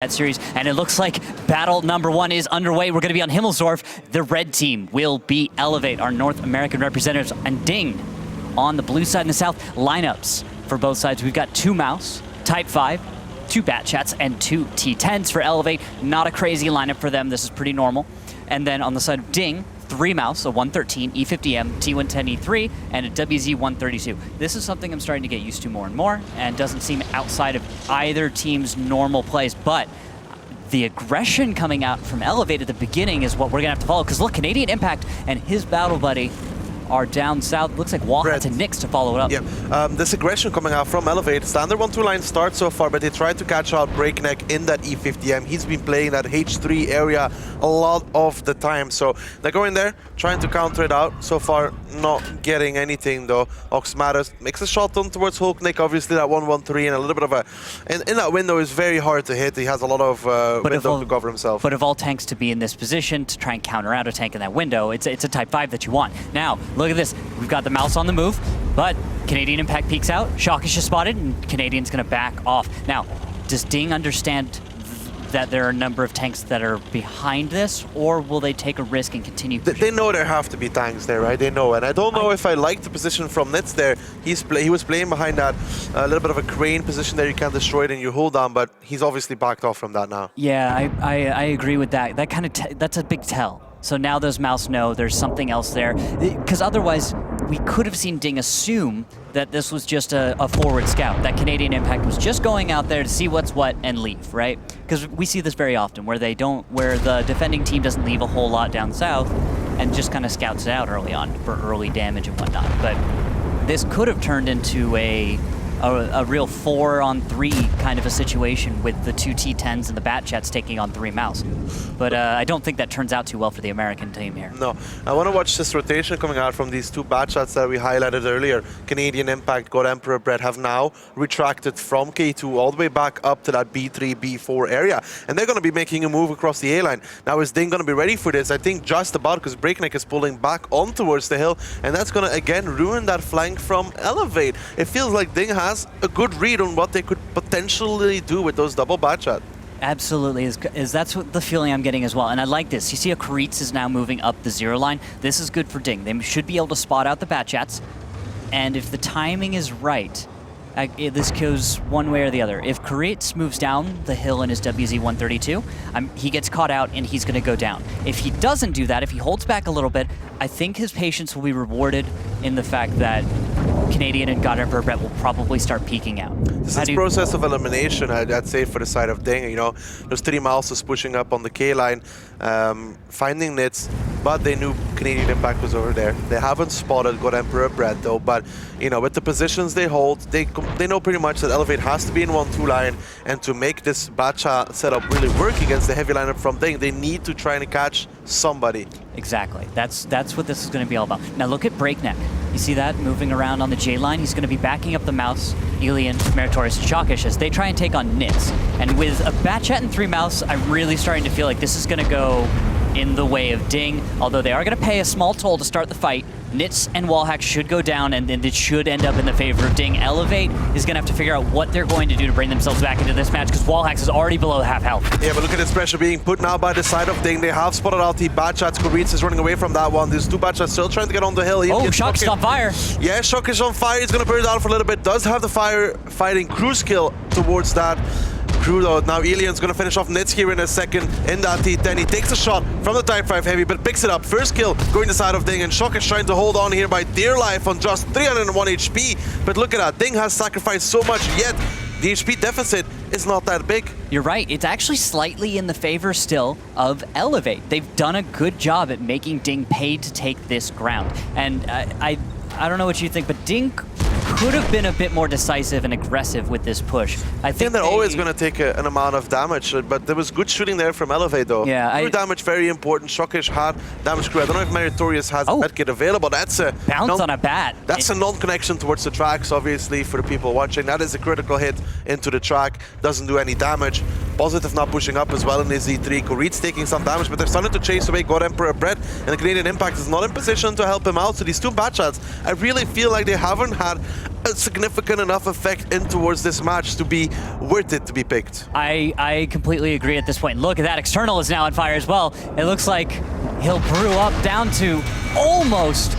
that series, and it looks like battle number 1 is underway. We're going to be on Himmelsdorf. The red team will be Elevate, our North American representatives, and DiNG on the blue side and the south. Lineups for both sides. We've got 2 Mouse, Type 5, 2 Bat Chats, and 2 T10s for Elevate. Not a crazy lineup for them. This is pretty normal. And then on the side of DiNG, 3 Mouse, a 113, E50M, T110, E3, and a WZ132. This is something I'm starting to get used to more and more, and doesn't seem outside of either team's normal plays, but the aggression coming out from Elevate at the beginning is what we're gonna have to follow, because look, Canadian Impact and his battle buddy are down south. Looks like Wallhacks and Nix to follow it up. Yeah, this aggression coming out from Elevate. Standard 1-2 line start so far, but they tried to catch out Breakneck in that E50M. He's been playing that H3 area a lot of the time. So they're going there, trying to counter it out. So far, not getting anything though. Oxmatus makes a shot on towards Hulknick. Obviously that 1-1-3 and a little bit of a... In that window is very hard to hit. He has a lot of window to cover himself. But of all tanks to be in this position, to try and counter out a tank in that window, it's a Type 5 that you want. Now, look at this. We've got the Mouse on the move, but Canadian Impact peeks out. Shockish is spotted, and Canadian's going to back off. Now, does DiNG understand that there are a number of tanks that are behind this, or will they take a risk and continue pushing? They know there have to be tanks there, right? They know, and I don't know if I like the position from Nitz there. He was playing behind that a little bit of a crane position there. You can't destroy it and you hold on, but he's obviously backed off from that now. Yeah, I agree with that. That kind of that's a big tell. So now those Mouse know there's something else there, because otherwise we could have seen DiNG assume that this was just a forward scout, that Canadian Impact was just going out there to see what's what and leave, right? Because we see this very often, where the defending team doesn't leave a whole lot down south and just kind of scouts it out early on for early damage and whatnot. But this could have turned into a real 4-on-3 kind of a situation with the 2 T10s and the Bat Chats taking on 3 Mouse. But I don't think that turns out too well for the American team here. No, I want to watch this rotation coming out from these 2 Bat Chats that we highlighted earlier. Canadian Impact, God Emperor Bread have now retracted from K2 all the way back up to that B3, B4 area. And they're going to be making a move across the A-line. Now, is DiNG going to be ready for this? I think just about, because Breakneck is pulling back on towards the hill, and that's going to, again, ruin that flank from Elevate. It feels like DiNG has a good read on what they could potentially do with those double Bat Chat. Absolutely, that's what the feeling I'm getting as well. And I like this. You see how Karitz is now moving up the 0 line. This is good for DiNG. They should be able to spot out the Bat Chats. And if the timing is right, this goes one way or the other. If Karitz moves down the hill in his WZ-132, he gets caught out and he's going to go down. If he doesn't do that, if he holds back a little bit, I think his patience will be rewarded in the fact that Canadian and God Emperor Brett will probably start peeking out. This is process of elimination, I'd say, for the side of DiNG. You know, there's 3 Mouses pushing up on the K line, finding Nitz, but they knew Canadian Impact was over there. They haven't spotted God Emperor Brett though, but you know, with the positions they hold, they know pretty much that Elevate has to be in 1-2 line, and to make this Batcha setup really work against the heavy lineup from DiNG, they need to try and catch somebody. Exactly. That's what this is going to be all about. Now look at Breakneck. You see that moving around on the J line? He's going to be backing up the Mouse, Elian, Meritorious, and Shockish as they try and take on Nitz. And with a Bat Chat and 3 Mouse, I'm really starting to feel like this is going to go in the way of DiNG, although they are going to pay a small toll to start the fight. Nitz and Wallhacks should go down, and then it should end up in the favor of DiNG. Elevate is going to have to figure out what they're going to do to bring themselves back into this match, because Wallhacks is already below half health. Yeah, but look at this pressure being put now by the side of DiNG. They have spotted out the Bat Chats. Karitz is running away from that one. There's 2 Bat Chats still trying to get on the hill. Oh, Shock is on fire. Yeah, Shock is on fire. He's going to burn it down for a little bit. Does have the fighting cruise kill towards that crew though. Now Elian's going to finish off Nitz here in a second in that T10. He takes a shot from the Type 5 Heavy, but picks it up. First kill going to the side of DiNG, and Shock is trying to hold on here by dear life on just 301 HP. But look at that. DiNG has sacrificed so much, yet the HP deficit is not that big. You're right. It's actually slightly in the favor still of Elevate. They've done a good job at making DiNG pay to take this ground. And I don't know what you think, but DiNG could have been a bit more decisive and aggressive with this push. I think they're always going to take an amount of damage, but there was good shooting there from Elevate though. Yeah, damage very important. Shockish had damage crew. I don't know if Meritorious has a medkit available. That's a bounce on a bat. That's a non-connection towards the tracks, obviously, for the people watching. That is a critical hit into the track. Doesn't do any damage. Positive not pushing up as well in his Z3. Karitz taking some damage, but they're starting to chase away God Emperor Brett, and the Canadian Impact is not in position to help him out. So these 2 Bat Chats, I really feel like they haven't had a significant enough effect in towards this match to be worth it to be picked. I completely agree at this point. Look at that, External is now on fire as well. It looks like he'll brew up down to almost.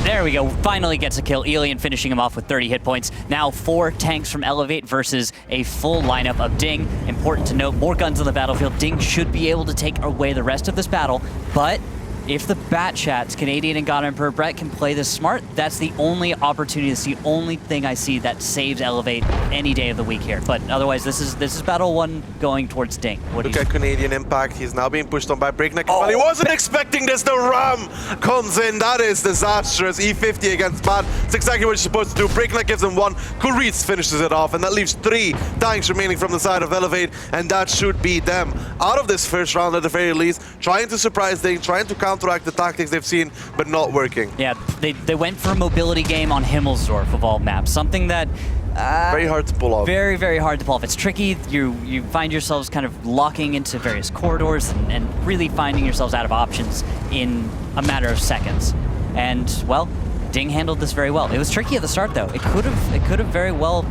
There we go, finally gets a kill. Elian finishing him off with 30 hit points. Now 4 tanks from Elevate versus a full lineup of DiNG. Important to note, more guns on the battlefield. DiNG should be able to take away the rest of this battle, but if the Bat Chats, Canadian and God Emperor Brett, can play this smart, that's the only opportunity, that's the only thing I see that saves Elevate any day of the week here. But otherwise, this is battle 1 going towards DiNG. Look at Canadian Impact, he's now being pushed on by Breakneck. Well, he wasn't expecting this, the Ram comes in, that is disastrous. E50 against Bat, it's exactly what you're supposed to do. Breakneck gives him 1, Kuritz finishes it off, and that leaves 3 tanks remaining from the side of Elevate, and that should be them out of this first round at the very least, trying to surprise DiNG, trying to counteract the tactics they've seen, but not working. Yeah, they went for a mobility game on Himmelsdorf of all maps, something that very hard to pull off. Very, very hard to pull off. It's tricky. You find yourselves kind of locking into various corridors and really finding yourselves out of options in a matter of seconds. And well, DiNG handled this very well. It was tricky at the start though. It could have very well.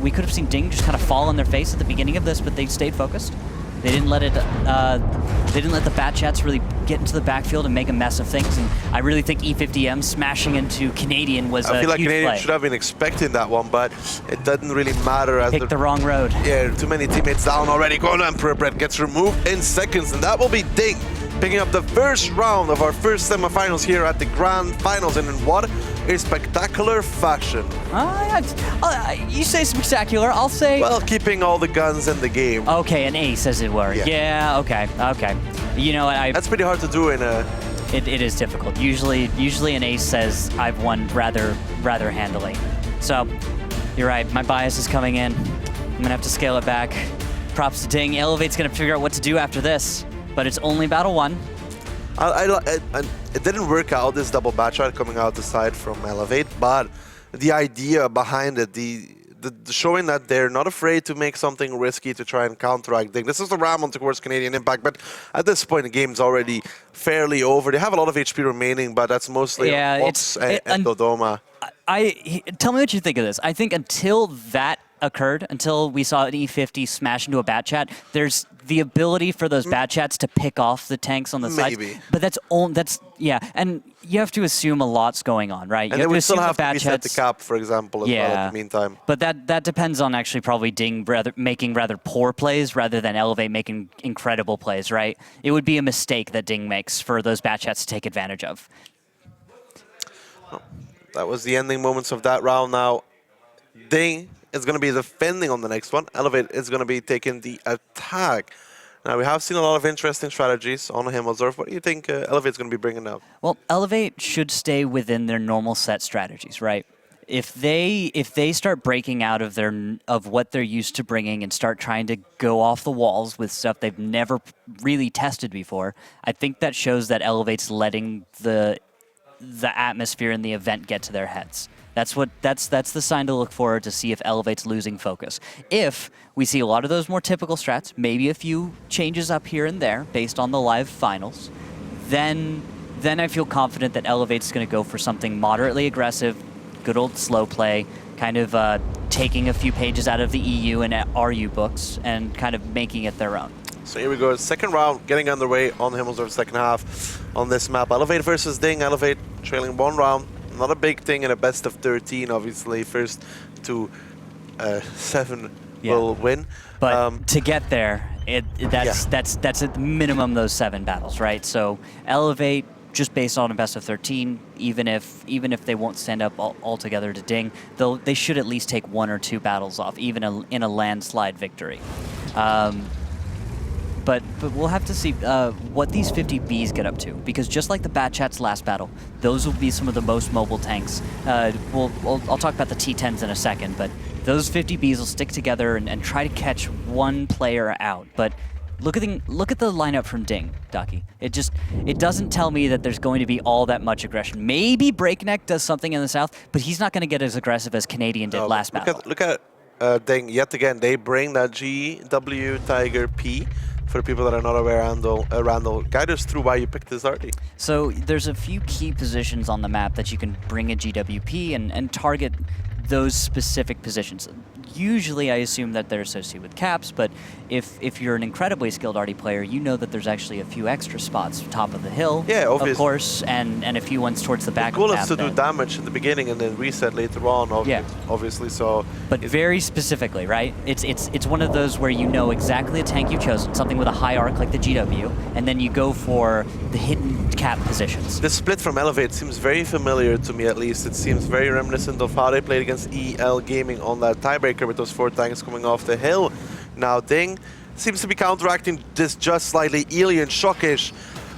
We could have seen DiNG just kind of fall on their face at the beginning of this, but they stayed focused. They didn't let it. They didn't let the Bat Chats really get into the backfield and make a mess of things. And I really think E50M smashing into Canadian was a huge play. I feel like Canadian should have been expecting that one, but it doesn't really matter. As Picked the wrong road. Yeah, too many teammates down already. God Emperor Brett gets removed in seconds, and that will be DiNG picking up the first round of our first semifinals here at the Grand Finals, and in what a spectacular fashion. You say spectacular, I'll say. Well, keeping all the guns in the game. Okay, an ace, as it were. Yeah, okay. You know what? That's pretty hard to do in a. It is difficult. Usually an ace says I've won rather handily. So, you're right. My bias is coming in. I'm gonna have to scale it back. Props to DiNG. Elevate's gonna figure out what to do after this. But it's only battle 1. It didn't work out, this double batch shot coming out the side from Elevate, but the idea behind it, the showing that they're not afraid to make something risky to try and counteract DiNG. This is the ram on towards Canadian Impact, but at this point the game's already fairly over. They have a lot of HP remaining, but that's mostly Ops and Dodoma. Tell me what you think of this. I think until that occurred, until we saw an E50 smash into a Bat Chat, there's the ability for those Bat Chats to pick off the tanks on the sides. But that's and you have to assume a lot's going on, right? And then we still have to reset the cap, for example, as well in the meantime. But that depends on actually probably DiNG making rather poor plays rather than Elevate making incredible plays, right? It would be a mistake that DiNG makes for those Bat Chats to take advantage of. That was the ending moments of that round. Now, DiNG is going to be defending on the next one. Elevate is going to be taking the attack. Now, we have seen a lot of interesting strategies on Himmelsdorf. What do you think Elevate's going to be bringing up? Well, Elevate should stay within their normal set strategies, right? If they start breaking out of what they're used to bringing and start trying to go off the walls with stuff they've never really tested before, I think that shows that Elevate's letting the atmosphere and the event get to their heads. That's the sign to look forward to see if Elevate's losing focus. If we see a lot of those more typical strats, maybe a few changes up here and there based on the live finals, then I feel confident that Elevate's going to go for something moderately aggressive, good old slow play, kind of taking a few pages out of the EU and RU books and kind of making it their own. So here we go, second round getting underway on Himmelsdorf second half on this map. Elevate versus DiNG. Elevate trailing 1 round. Not a big thing in a best of 13, obviously. First to 7 will win. But to get there, that's at minimum those 7 battles, right? So Elevate, just based on a best of 13, even if they won't stand up altogether to DiNG, they should at least take 1 or 2 battles off, even in a landslide victory. But we'll have to see what these 50Bs get up to, because just like the Bat Chat's last battle, those will be some of the most mobile tanks. I'll talk about the T10s in a second, but those 50Bs will stick together and try to catch one player out. But look at the lineup from DiNG, Ducky. It doesn't tell me that there's going to be all that much aggression. Maybe Breakneck does something in the south, but he's not going to get as aggressive as Canadian did last battle. Look at DiNG yet again. They bring that GW Tiger P. for the people that are not aware, Randall, guide us through why you picked this arty. So there's a few key positions on the map that you can bring a GWP and target those specific positions. Usually I assume that they're associated with caps, but if you're an incredibly skilled arty player, you know that there's actually a few extra spots top of the hill, of course, and a few ones towards the back the goal of the is map. to do damage in the beginning and then reset later on, obviously. So, but very specifically, right? It's one of those where you know exactly a tank you've chosen, something with a high arc like the GW, and then you go for the hidden cap positions. The split from Elevate seems very familiar to me, at least. It seems very reminiscent of how they played against EL Gaming on that tiebreaker with those 4 tanks coming off the hill. Now DiNG seems to be counteracting this just slightly. Alien, Shockish.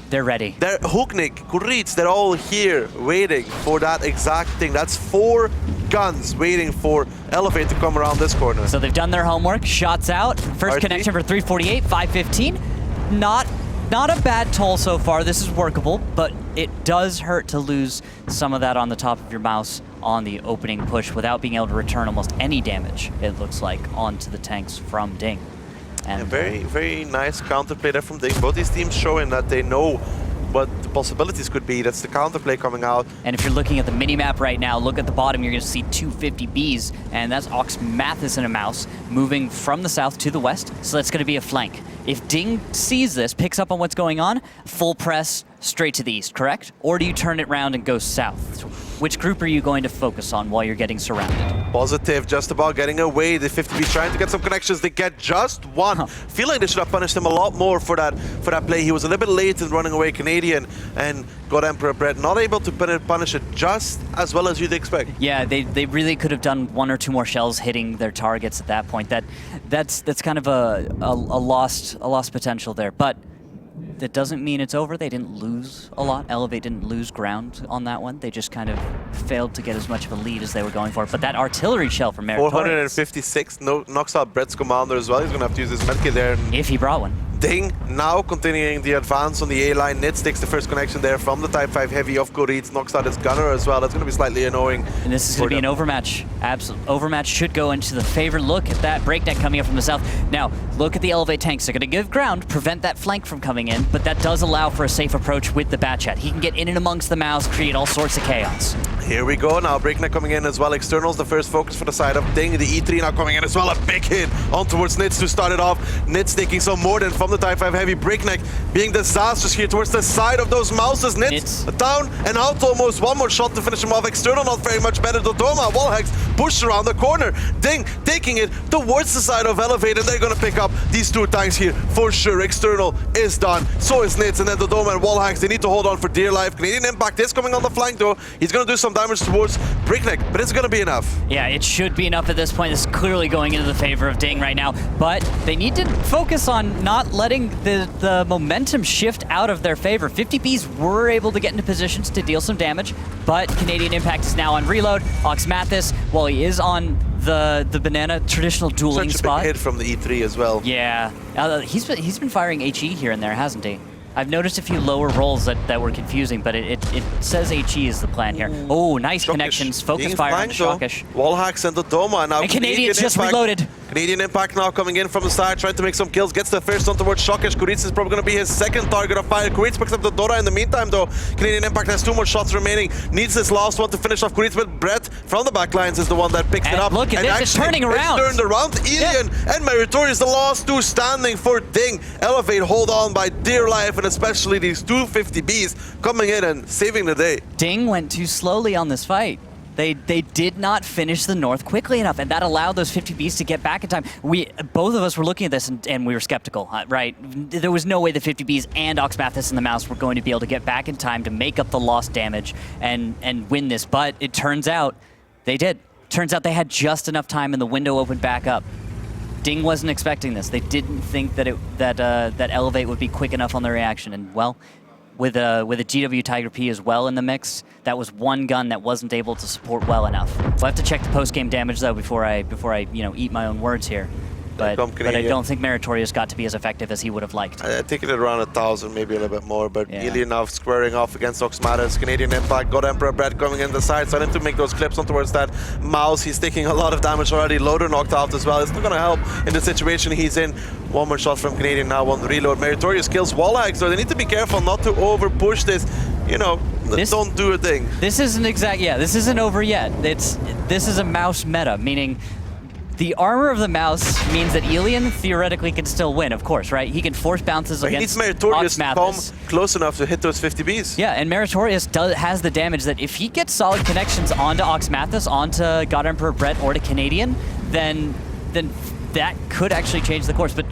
They're ready. They're Hooknik, Kuritz, they're all here waiting for that exact thing. That's 4 guns waiting for Elevate to come around this corner. So they've done their homework. Shots out. First RT. connection for 348, 515. Not a bad toll so far. This is workable, but it does hurt to lose some of that on the top of your mouse on the opening push without being able to return almost any damage, it looks like, onto the tanks from DiNG. And very, very nice counterplay there from DiNG. Both these teams showing that they know what the possibilities could be. That's the counterplay coming out. And if you're looking at the mini-map right now, look at the bottom, you're going to see 250Bs, and that's Ox Mathis and a mouse moving from the south to the west, so that's going to be a flank. If DiNG sees this, picks up on what's going on, full press straight to the east, correct? Or do you turn it around and go south? Which group are you going to focus on while you're getting surrounded? Positive, just about getting away. The 50B trying to get some connections. They get just one. Feel like they should have punished him a lot more for that play. He was a little bit late in running away Canadian and got Emperor Brett not able to punish it just as well as you'd expect. Yeah, they really could have done 1 or 2 more shells hitting their targets at that point. That's kind of a lost potential there. But that doesn't mean it's over. They didn't lose a lot. Elevate didn't lose ground on that one. They just kind of failed to get as much of a lead as they were going for. But that artillery shell from Meritorious. 456 knocks out Brett's commander as well. He's going to have to use his medkit there. If he brought one. DiNG now continuing the advance on the A line. Nitz takes the first connection there from the Type 5 Heavy of Goreetz, knocks out his gunner as well. That's going to be slightly annoying. And this is going to be an overmatch. Absolute overmatch should go into the favor. Look at that breakneck coming up from the south. Now, look at the Elevate tanks. They're going to give ground, prevent that flank from coming in, but that does allow for a safe approach with the Batchat. He can get in and amongst the mouse, create all sorts of chaos. Here we go now, breakneck coming in as well. Externals, the first focus for the side of DiNG. The E3 now coming in as well. A big hit on towards Nitz to start it off. Nitz taking some more than from the Type 5 Heavy. Breakneck being disastrous here towards the side of those mouses. Nitz down and out almost. One more shot to finish him off. External not very much better. Dodoma, Wallhacks pushed around the corner. DiNG taking it towards the side of Elevate, and they're going to pick up these 2 tanks here for sure. External is done. So is Nitz, and then Dodoma and Wallhacks. They need to hold on for dear life. Canadian Impact is coming on the flank though. He's going to do some damage towards Breakneck, but it's going to be enough. Yeah, it should be enough at this point. This is clearly going into the favor of DiNG right now, but they need to focus on not letting the momentum shift out of their favor. 50Bs were able to get into positions to deal some damage, but Canadian Impact is now on reload. Ox Mathis, while he is on the banana traditional dueling spot. Such a big hit from the E3 as well. Yeah, he's been firing HE here and there, hasn't he? I've noticed a few lower rolls that were confusing, but it says HE is the plan here. Oh, nice Shockish. Connections. Focus fire on Shockish. Wallhacks and Dodoma. Now and Canadians just reloaded. Canadian Impact now coming in from the side, trying to make some kills. Gets the first one towards Shockish. Kuritz is probably going to be his second target of fire. Kuritz picks up the Dora in the meantime, though. Canadian Impact has 2 more shots remaining. Needs this last one to finish off Kuritz, but Brett from the backlines is the one that picks it up. Look at this, it's turning around. It's turned around. Alien and Meritorious, the last 2 standing for DiNG. Elevate hold on by dear life, and especially these 250Bs coming in and saving the day. DiNG went too slowly on this fight. They did not finish the north quickly enough, and that allowed those 50Bs to get back in time. Both of us were looking at this and we were skeptical, right? There was no way the 50Bs and Ox Mathis and the mouse were going to be able to get back in time to make up the lost damage and win this, but it turns out they did. Turns out they had just enough time and the window opened back up. DiNG wasn't expecting this. They didn't think that Elevate would be quick enough on the reaction, and well, with a GW Tiger P as well in the mix, that was one gun that wasn't able to support well enough. We'll have to check the post-game damage though before I eat my own words here. but I don't think Meritorious got to be as effective as he would have liked. I think it around 1,000, maybe a little bit more, but Yeah. Ilya now squaring off against Oxmatis. Canadian Impact got Emperor Bread coming in the side, so I need to make those clips on towards that mouse. He's taking a lot of damage already. Loader knocked out as well. It's not going to help in the situation he's in. One more shot from Canadian now on the reload. Meritorious kills Wallhack, so they need to be careful not to over push this. You know, don't do a thing. This isn't this isn't over yet. This is a mouse meta, meaning the armor of the mouse means that Ilian theoretically can still win, of course, right? He can force bounces against He needs Meritorious to come Oxmathis. close enough to hit those 50 Bs. Yeah, and Meritorious has the damage that if he gets solid connections onto Oxmathis, onto God Emperor Brett, or to Canadian, then that could actually change the course. But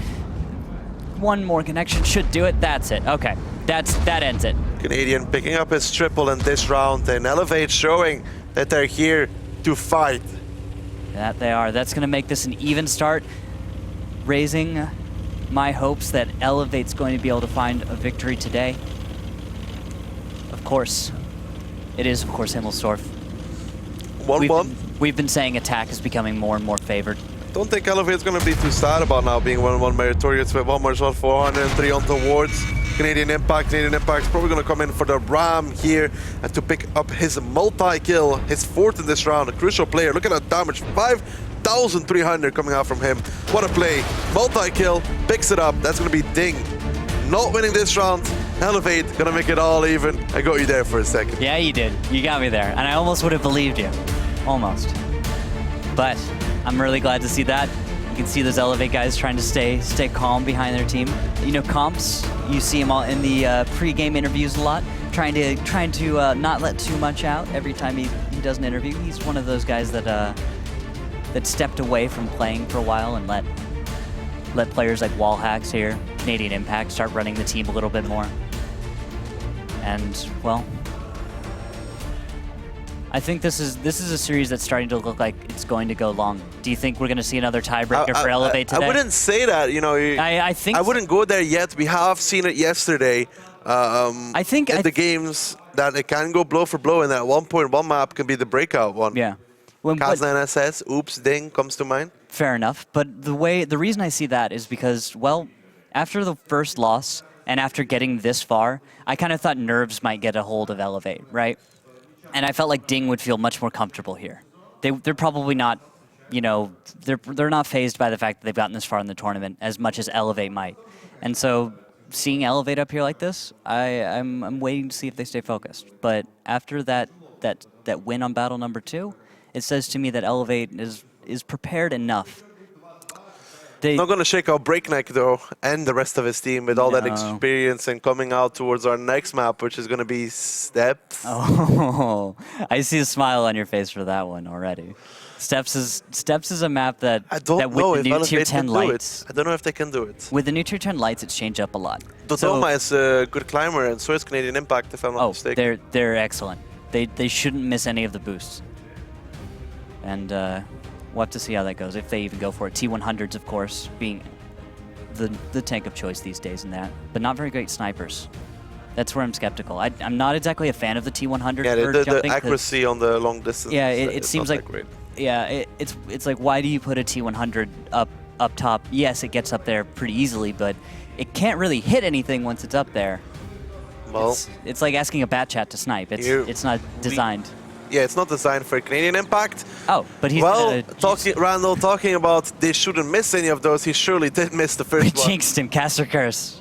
one more connection should do it. That's it. Okay, that ends it. Canadian picking up his triple in this round, and Elevate showing that they're here to fight. That they are. That's going to make this an even start, raising my hopes that Elevate's going to be able to find a victory today. Of course, it is, of course, Himmelsdorf. 1-1. We've been saying attack is becoming more and more favored. Don't think Elevate's going to be too sad about now being 1-1 Meritorious with one more shot, 403 on towards Canadian Impact. Canadian Impact's probably going to come in for the Ram here and to pick up his multi-kill, his fourth in this round. A crucial player. Look at that damage, 5,300 coming out from him. What a play. Multi-kill, picks it up. That's going to be DiNG. Not winning this round. Elevate going to make it all even. I got you there for a second. Yeah, you did. You got me there. And I almost would have believed you. Almost. But I'm really glad to see that. You can see those Elevate guys trying to stay calm behind their team. You know, Comps, you see him all in the pre-game interviews a lot, trying to not let too much out every time he does an interview. He's one of those guys that stepped away from playing for a while and let players like Wallhacks here, Canadian Impact, start running the team a little bit more. And well, I think this is a series that's starting to look like it's going to go long. Do you think we're going to see another tiebreaker for Elevate today? I wouldn't say that. You know, I think I wouldn't go there yet. We have seen it yesterday. I think in the games that it can go blow for blow, and that 1.1 map can be the breakout one. Yeah. Kazna SS, oops, DiNG comes to mind. Fair enough, but the reason I see that is because, well, after the first loss and after getting this far, I kind of thought nerves might get a hold of Elevate, right? And I felt like DiNG would feel much more comfortable here. They're probably not, you know, they're not fazed by the fact that they've gotten this far in the tournament as much as Elevate might. And so seeing Elevate up here like this, I'm waiting to see if they stay focused. But after that win on battle number 2, it says to me that Elevate is prepared enough. Not going to shake out Breakneck, though, and the rest of his team with all that experience and coming out towards our next map, which is going to be Steps. Oh, I see a smile on your face for that one already. Steps is a map that I don't know with if the new Elevate tier 10 can do lights. it. I don't know if they can do it. With the new tier 10 lights, it's changed up a lot. Dodoma is a good climber, and so is Canadian Impact, if I'm not mistaken. They're excellent. They shouldn't miss any of the boosts. And we'll have to see how that goes, if they even go for it. T100s, of course, being the tank of choice these days in that, but not very great snipers. That's where I'm skeptical. I'm not exactly a fan of the T100. Yeah, the accuracy on the long distance. Yeah, it seems like great. Yeah, it's like, why do you put a T100 up top? Yes, it gets up there pretty easily, but it can't really hit anything once it's up there. Well, it's like asking a Batchat to snipe. It's not designed. Yeah, it's not designed for Canadian Impact. Oh, but he's Randall talking about they shouldn't miss any of those. He surely did miss the first one. We jinxed him, caster curse.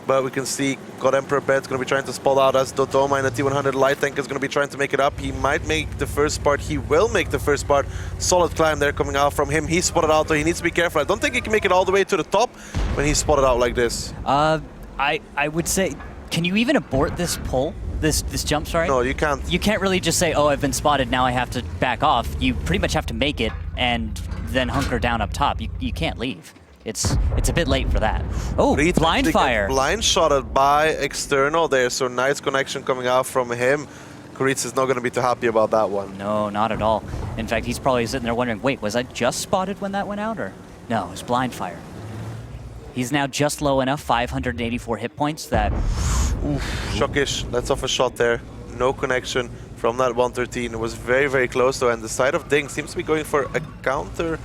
But we can see God Emperor Bed's going to be trying to spot out as Dodoma, and the T100 light tank is going to be trying to make it up. He might make the first part. He will make the first part. Solid climb there coming out from him. He's spotted out, so he needs to be careful. I don't think he can make it all the way to the top when he's spotted out like this. I would say, can you even abort this pull? This jump, sorry? No, you can't. You can't really just say, oh, I've been spotted, now I have to back off. You pretty much have to make it and then hunker down up top. You can't leave. It's a bit late for that. Oh, blind fire. Blind shotted by external there, so nice connection coming out from him. Kuritz is not going to be too happy about that one. No, not at all. In fact, he's probably sitting there wondering, wait, was I just spotted when that went out? Or no, it was blind fire. He's now just low enough, 584 hit points that... Oof, Shockish, lets off a shot there. No connection from that 113. It was very, very close though, and the side of DiNG seems to be going for a counter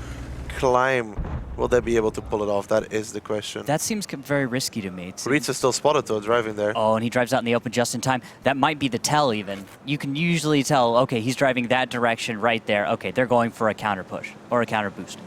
climb Will they be able to pull it off? That is the question. That seems very risky to me. Reeds is still spotted though, driving there. Oh, and he drives out in the open just in time. That might be the tell even. You can usually tell, okay, he's driving that direction right there. Okay, they're going for a counter push or a counter boost.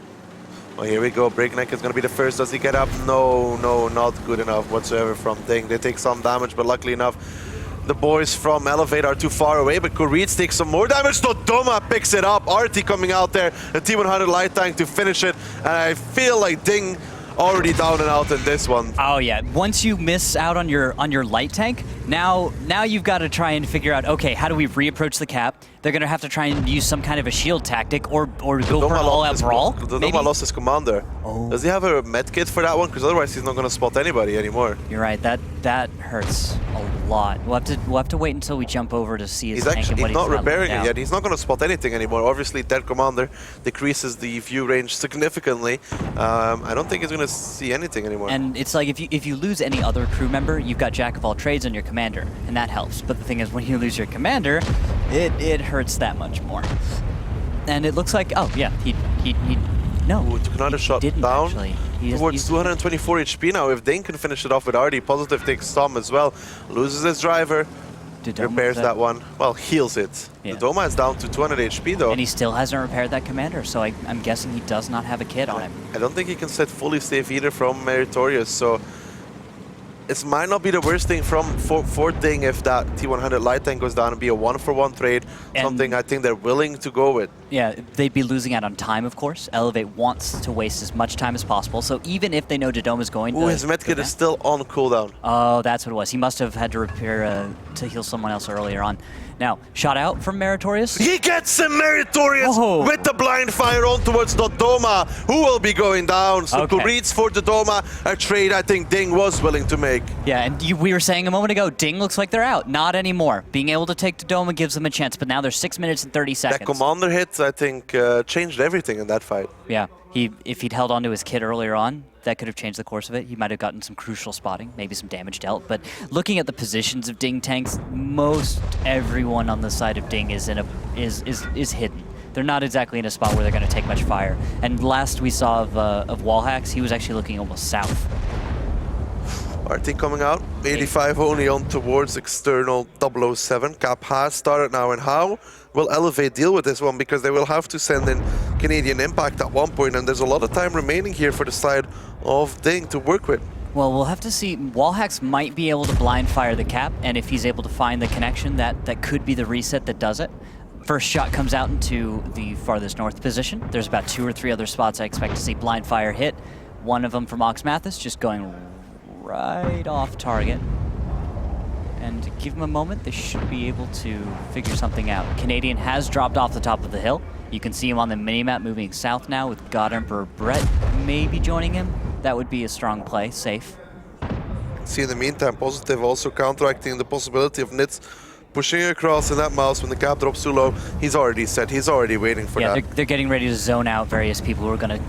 Well, here we go. Breakneck is going to be the first. Does he get up? No, not good enough whatsoever from DiNG. They take some damage, but luckily enough, the boys from Elevate are too far away, but Reeds takes some more damage. Dodoma picks it up. Artie coming out there, a T100 light tank to finish it. And I feel like DiNG already down and out in this one. Oh yeah, once you miss out on your light tank, now you've got to try and figure out, okay, how do we reapproach the cap? They're going to have to try and use some kind of a shield tactic or go for an all-out brawl. Dodoma lost his commander. Oh. Does he have a med kit for that one? Because otherwise he's not going to spot anybody anymore. You're right, that hurts a lot. We'll have to wait until we jump over to see his tank and what he's not repairing it down. yet. He's not going to spot anything anymore. Obviously, dead commander decreases the view range significantly. I don't think he's going to see anything anymore. And it's like if you lose any other crew member, you've got jack of all trades on your commander, and that helps. But the thing is, when you lose your commander, it hurts that much more. And it looks like, oh yeah, he no. Ooh, took another shot didn't down. Actually. Towards 224 HP now. If DiNG can finish it off with Artie, Positive takes some as well. Loses his driver. Repairs that one. Well, heals it. Yeah. The Doma is down to 200 HP though. And he still hasn't repaired that commander, so I'm guessing he does not have a kit on him. I don't think he can set fully safe either from Meritorious, so it might not be the worst thing for DiNG if that T100 light tank goes down and be a 1-for-1 trade. And something I think they're willing to go with. Yeah, they'd be losing out on time, of course. Elevate wants to waste as much time as possible, so even if they know Dodoma's going to... his medkit is still on cooldown. Oh, that's what it was. He must have had to repair to heal someone else earlier on. Now, shot out from Meritorious. He gets him, Meritorious, with the blind fire on towards Dodoma, who will be going down. So Reeds for Dodoma, a trade I think DiNG was willing to make. Yeah, and we were saying a moment ago, DiNG looks like they're out. Not anymore. Being able to take Dodoma gives them a chance, but now they're 6 minutes and 30 seconds. That commander hit, I think, changed everything in that fight. Yeah, if he'd held onto his kit earlier on, that could have changed the course of it. He might have gotten some crucial spotting, maybe some damage dealt. But looking at the positions of DiNG tanks, most everyone on the side of DiNG is hidden. They're not exactly in a spot where they're going to take much fire. And last we saw of Wallhacks, he was actually looking almost south. Artie coming out, 85 only on towards external 007. Cap has started now, and how will Elevate deal with this one? Because they will have to send in Canadian Impact at one point, and there's a lot of time remaining here for the side of DiNG to work with. Well, we'll have to see. Wallhacks might be able to blind fire the cap, and if he's able to find the connection, that could be the reset that does it. First shot comes out into the farthest north position. There's about 2 or 3 other spots I expect to see blind fire hit. One of them from Ox Mathis, just going right off target. And give them a moment, they should be able to figure something out. Canadian has dropped off the top of the hill. You can see him on the minimap moving south now with God Emperor Brett maybe joining him. That would be a strong play, safe. See, in the meantime, Positive also counteracting the possibility of Nitz pushing across in that mouse when the cap drops too low. He's already set, he's already waiting for that. Yeah, they're getting ready to zone out various people who are going to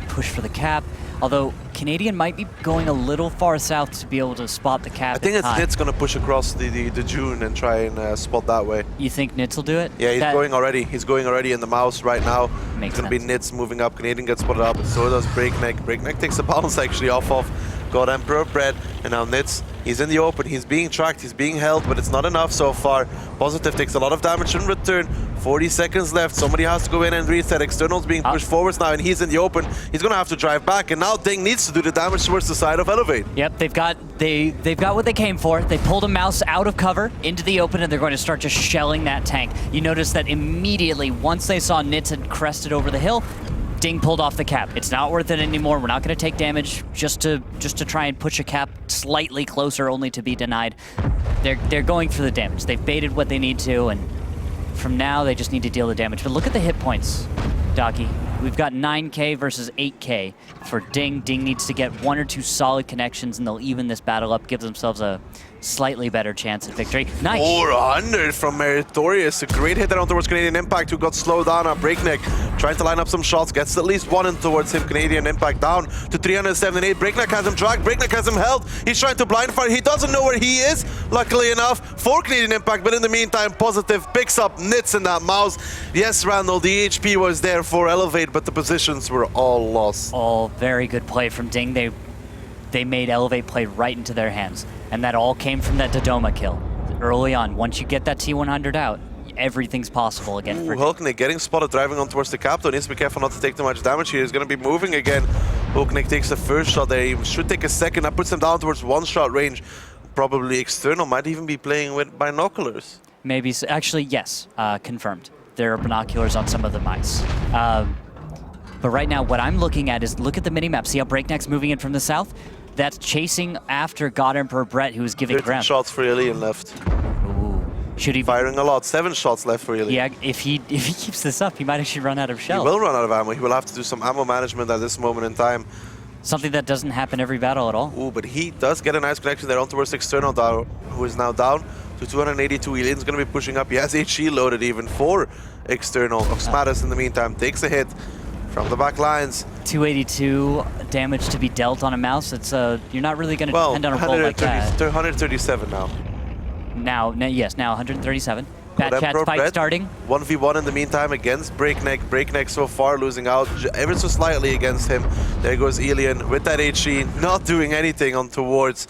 push for the cap. Although Canadian might be going a little far south to be able to spot the cap. I think it's Nitz going to push across the June and try and spot that way. You think Nitz will do it? Yeah, he's going already. He's going already in the mouse right now. Makes it's going to be Nitz moving up. Canadian gets spotted up. So does Breakneck. Breakneck takes the balance actually off of God Emperor Bread. And now Nitz, he's in the open. He's being tracked. He's being held, but it's not enough so far. Positive takes a lot of damage in return. 40 seconds left. Somebody has to go in and reset. External's being pushed forwards now, and he's in the open. He's going to have to drive back, and now DiNG needs to do the damage towards the side of Elevate. Yep, they've got what they came for. They pulled a mouse out of cover into the open, and they're going to start just shelling that tank. You notice that immediately, once they saw Nitz had crested over the hill, DiNG pulled off the cap. It's not worth it anymore. We're not going to take damage just to try and push a cap slightly closer, only to be denied. They're going for the damage. They've baited what they need to, and from now they just need to deal the damage. But look at the hit points, Docky. We've got 9K versus 8K for DiNG. DiNG needs to get 1 or 2 solid connections, and they'll even this battle up, give themselves a slightly better chance at victory. Nice. 400 from Meritorious. A great hit around towards Canadian Impact, who got slowed down on Breakneck. Trying to line up some shots, gets at least one in towards him. Canadian Impact down to 378. Breakneck has him dragged, Breakneck has him held. He's trying to blind fire. He doesn't know where he is, luckily enough, for Canadian Impact. But in the meantime, Positive picks up Nits in that mouse. Yes, Randall, the HP was there for Elevate, but the positions were all lost. All very good play from DiNG. They made Elevate play right into their hands. And that all came from that Dodoma kill early on. Once you get that T100 out, everything's possible again. Ooh, Hulknick getting spotted driving on towards the cap, though. Needs to be careful not to take too much damage here. He's going to be moving again. Hulknick takes the first shot there. He should take a second. That puts him down towards one-shot range. Probably external. Might even be playing with binoculars. Maybe. Actually, yes. Confirmed. There are binoculars on some of the mice. But right now, what I'm looking at is look at the minimap. See how Breakneck's moving in from the south? That's chasing after God Emperor Brett, who is giving 13 ground. shots for Alien left. Ooh. Should he Firing a lot. 7 shots left for Alien. Yeah, if he keeps this up, he might actually run out of He shells. will run out of ammo. He will have to do some ammo management at this moment in time. Something that doesn't happen every battle at all. Ooh, but he does get a nice connection there on towards external down, who is now down to 282. Alien's going to be pushing up. He has HE loaded even for external. Oxmatis in the meantime takes a hit from the back lines. 282 damage to be dealt on a mouse. It's you're not really going to depend on a roll like that. 137 now. Now 137. Bad Emperor Cat's fight Brett, starting. 1v1 in the meantime against Breakneck. Breakneck so far losing out ever so slightly against him. There goes Alien with that HE, not doing anything on towards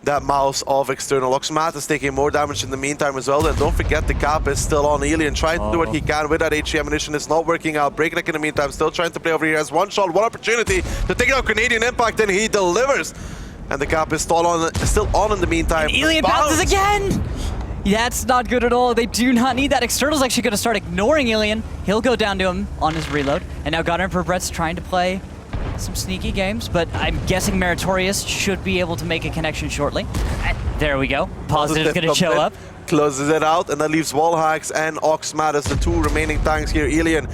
that mouse of external. Oxmat is taking more damage in the meantime as well. And don't forget the cap is still on Alien, trying to do what he can with that HE ammunition. It's not working out. Breakneck in the meantime still trying to play over here. Has one shot, one opportunity to take out Canadian Impact, and he delivers. And the cap is still on in the meantime. And Alien bounces again! That's not good at all. They do not need that. External's actually going to start ignoring Alien. He'll go down to him on his reload. And now God Emperor Brett's trying to play some sneaky games, but I'm guessing Meritorious should be able to make a connection shortly. There we go. Positive's going to show up. Closes it out, and that leaves Wallhacks and Oxmat as the 2 remaining tanks here. Alien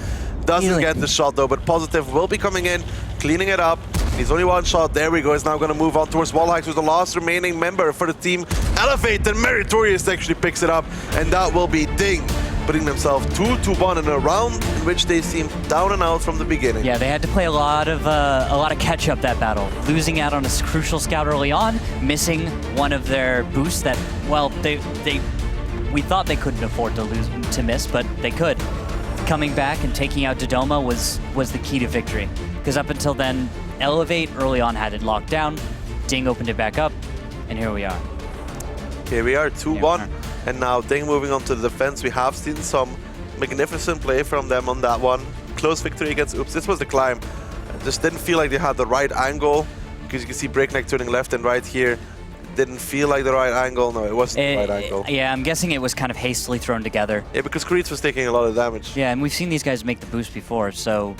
doesn't get the shot though, but Positive will be coming in, cleaning it up. He's only one shot. There we go. He's now going to move on towards Wallhacks, who's the last remaining member for the team. Elevate, and Meritorious actually picks it up, and that will be DiNG, putting themselves 2-1 in a round in which they seemed down and out from the beginning. Yeah, they had to play a lot of catch up that battle, losing out on a crucial scout early on, missing one of their boosts that, well, we thought they couldn't afford to miss, but they could. Coming back and taking out Dodoma was the key to victory, because up until then, Elevate early on had it locked down. DiNG opened it back up, and here we are. Here we are, 2-1. And now DiNG moving on to the defense. We have seen some magnificent play from them on that one. Close victory against Oops. This was the climb. It just didn't feel like they had the right angle, because you can see Breakneck turning left and right here. Didn't feel like the right angle. No, it wasn't the right angle. Yeah, I'm guessing it was kind of hastily thrown together. Yeah, because Creeds was taking a lot of damage. Yeah, and we've seen these guys make the boost before, so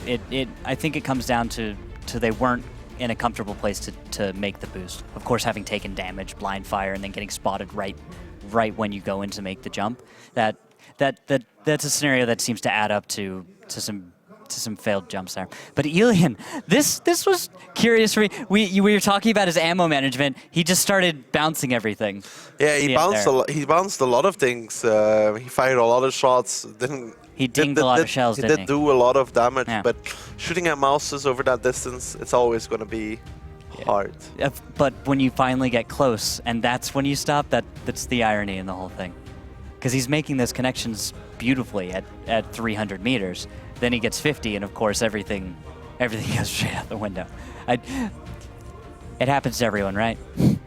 I think it comes down to they weren't in a comfortable place to make the boost. Of course, having taken damage, blind fire, and then getting spotted right when you go in to make the jump. That's a scenario that seems to add up to some failed jumps there. But Alien, this was curious for me. We were talking about his ammo management. He just started bouncing everything. Yeah, he bounced a lot of things. He fired a lot of shots. He dinged a lot of shells, he didn't he? did do a lot of damage, Yeah. but shooting at mouses over that distance, it's always going to be hard. But when you finally get close, and that's when you stop, that's the irony in the whole thing. Because he's making those connections beautifully at 300 meters. Then he gets 50, and of course everything goes straight out the window. It happens to everyone, right? And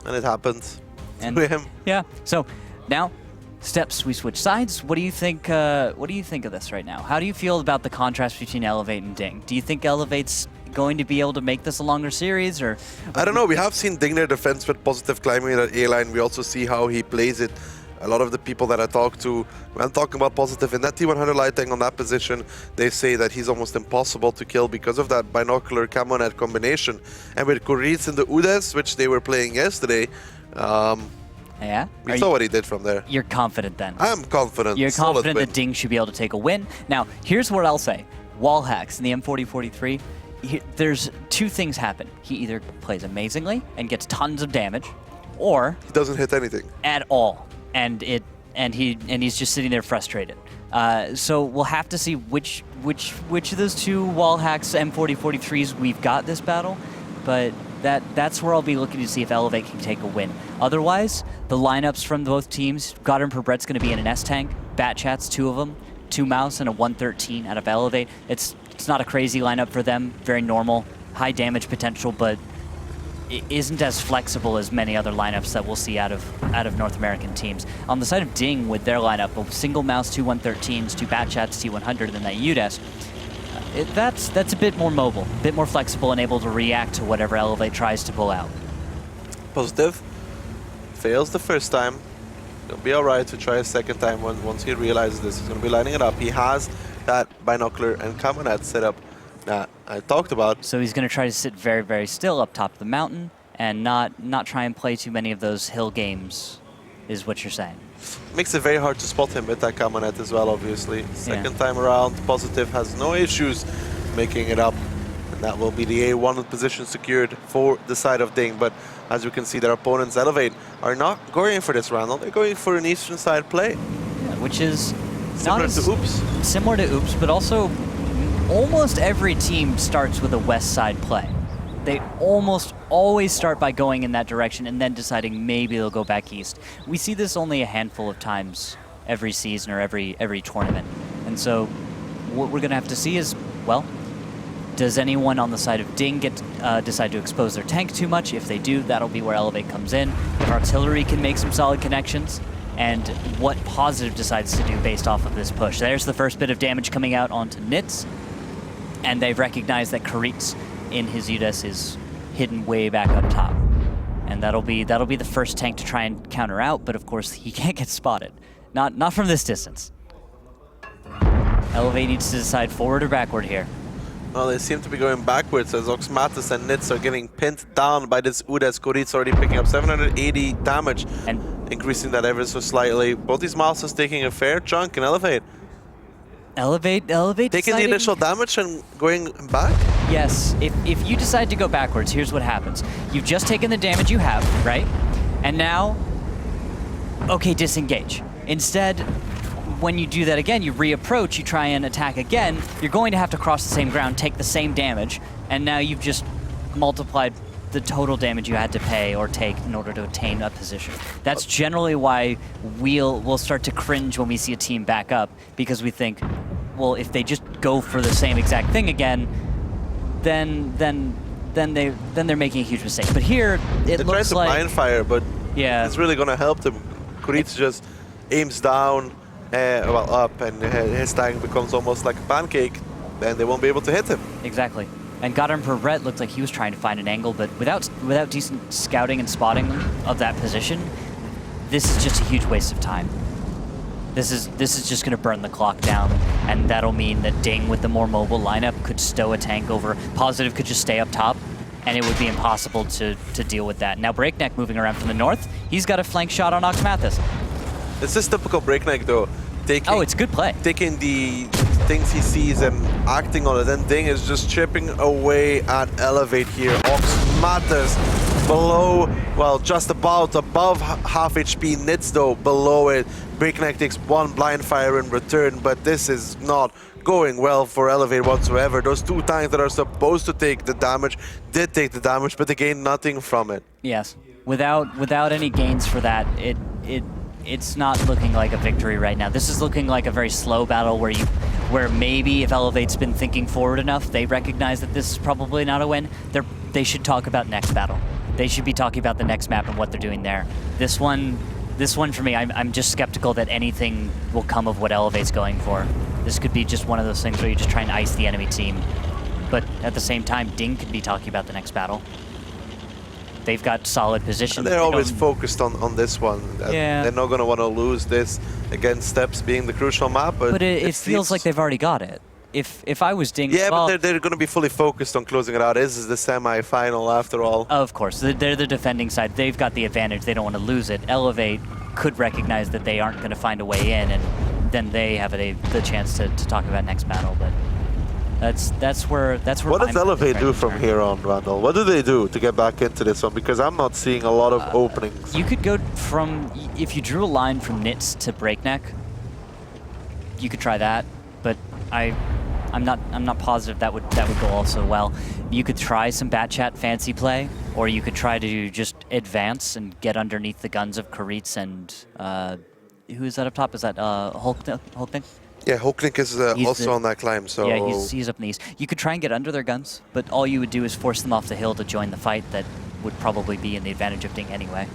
it happens to him. Yeah. So now, steps, we switch sides. What do you think? What do you think of this right now? How do you feel about the contrast between Elevate and DiNG? Do you think Elevate's going to be able to make this a longer series, or? I don't know. We have seen DiNG their defense with Positive climbing that A-line. We also see how he plays it. A lot of the people that I talk to, when talking about Positive in that T100 lighting on that position, they say that he's almost impossible to kill because of that binocular camo net combination. And with Kuriz and the Udes, which they were playing yesterday, yeah? we saw what he did from there. You're confident then? I'm confident. You're confident that DiNG should be able to take a win. Now, here's what I'll say. Wallhacks in the M4043, there's two things happen. He either plays amazingly and gets tons of damage, or he doesn't hit anything at all, and he's just sitting there frustrated. So we'll have to see which of those two wall hacks M4043s we've got this battle, but that's where I'll be looking to see if Elevate can take a win. Otherwise, the lineups from both teams, Goddard and Brett going to be in an S-Tank, Batchats, 2 of them, 2 Mouse, and a 113 out of Elevate. It's not a crazy lineup for them, very normal, high damage potential, but it isn't as flexible as many other lineups that we'll see out of North American teams. On the side of DiNG with their lineup, a single Mouse, 2 113s, 2 Batchats, T100, and then that UDES, that's a bit more mobile, a bit more flexible and able to react to whatever Elevate tries to pull out. Positive fails the first time. He'll be all right to try a second time once he realizes this. He's going to be lining it up. He has that binocular and camera net set up that I talked about. So he's going to try to sit very, very still up top of the mountain and not try and play too many of those hill games, is what you're saying. Makes it very hard to spot him with that camera net as well, obviously. Second time around, Positive has no issues making it up. And that will be the A1 position secured for the side of DiNG. But as you can see, their opponents, Elevate, are not going for this round. They're going for an eastern side play. Yeah, which is similar to Oops. Similar to Oops, but also almost every team starts with a west side play. They almost always start by going in that direction and then deciding maybe they'll go back east. We see this only a handful of times every season or every tournament. And so what we're going to have to see is, well, does anyone on the side of DiNG decide to expose their tank too much? If they do, that'll be where Elevate comes in. If Artillery can make some solid connections, and what Positive decides to do based off of this push. There's the first bit of damage coming out onto Nitz, and they've recognized that Karitz in his UDES is hidden way back up top. And that'll be the first tank to try and counter out, but of course he can't get spotted. Not from this distance. Elevate needs to decide forward or backward here. Well, they seem to be going backwards as Oxmatis and Nitz are getting pinned down by this UDES. Karitz already picking up 780 damage and increasing that ever so slightly. Both these mouses taking a fair chunk in Elevate. Elevate taking the initial damage and going back? Yes, if you decide to go backwards, here's what happens. You've just taken the damage you have, right? And now, okay, disengage. Instead, when you do that again, you reapproach, you try and attack again, you're going to have to cross the same ground, take the same damage, and now you've just multiplied the total damage you had to pay or take in order to attain a position. That's generally why we'll start to cringe when we see a team back up, because we think, well, if they just go for the same exact thing again, then they're making a huge mistake. But here, it looks like... They tried to blind fire, but yeah, it's really going to help them. Karitz just aims down, up, and his tank becomes almost like a pancake, and they won't be able to hit him. Exactly. And Goddard and Brett looked like he was trying to find an angle, but without decent scouting and spotting of that position, this is just a huge waste of time. This is just going to burn the clock down, and that'll mean that DiNG with the more mobile lineup could stow a tank over. Positive could just stay up top, and it would be impossible to deal with that. Now Breakneck moving around from the north, he's got a flank shot on Oxmatis. It's just typical Breakneck though. It's a good play. Taking the things he sees and acting on it, and DiNG is just chipping away at Elevate here. Oxmatis below, well, just about above half HP. Nitz though below it. Breakneck takes one blind fire in return, but this is not going well for Elevate whatsoever. Those two tanks that are supposed to take the damage did take the damage, but they gained nothing from it. Yes, without any gains for that, it's not looking like a victory right now. This is looking like a very slow battle where maybe if Elevate's been thinking forward enough, they recognize that this is probably not a win. They should talk about next battle. They should be talking about the next map and what they're doing there. This one for me, I'm just skeptical that anything will come of what Elevate's going for. This could be just one of those things where you just try and ice the enemy team. But at the same time, DiNG could be talking about the next battle. They've got solid positions. They're always focused on this one. Yeah. They're not going to want to lose this against Steps being the crucial map. But it feels like they've already got it. If I was DiNG... Yeah, but they're going to be fully focused on closing it out. This is the semi-final after all. Of course. They're the defending side. They've got the advantage. They don't want to lose it. Elevate could recognize that they aren't going to find a way in, and then they have the chance to talk about next battle. But That's where. What does Elevate do from here on, Randall? What do they do to get back into this one? Because I'm not seeing a lot of openings. You could go from, if you drew a line from Nits to Breakneck, you could try that, but I'm not positive that would go also well. You could try some Bat Chat fancy play, or you could try to just advance and get underneath the guns of Karitz and who is that up top? Is that Hulknik? Yeah, Hulknik is also on that climb, so... Yeah, he's up in the east. You could try and get under their guns, but all you would do is force them off the hill to join the fight that would probably be in the advantage of DiNG anyway.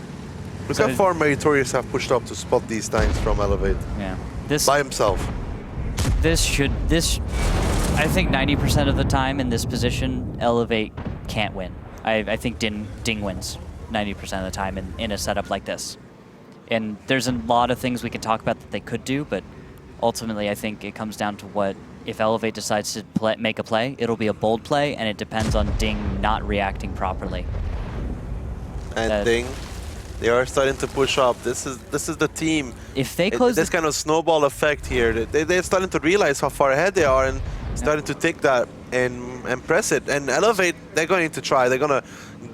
Look how far Meritorious have pushed up to spot these tanks from Elevate. Yeah. By himself. I think 90% of the time in this position, Elevate can't win. I think DiNG wins 90% of the time in a setup like this. And there's a lot of things we can talk about that they could do, but ultimately I think it comes down to what, if Elevate decides to make a play, it'll be a bold play, and it depends on DiNG not reacting properly. And DiNG, they are starting to push up. This is the team. If they close this kind of snowball effect here, they're starting to realize how far ahead they are and starting to take that and press it. And Elevate, they're going to try. They're going to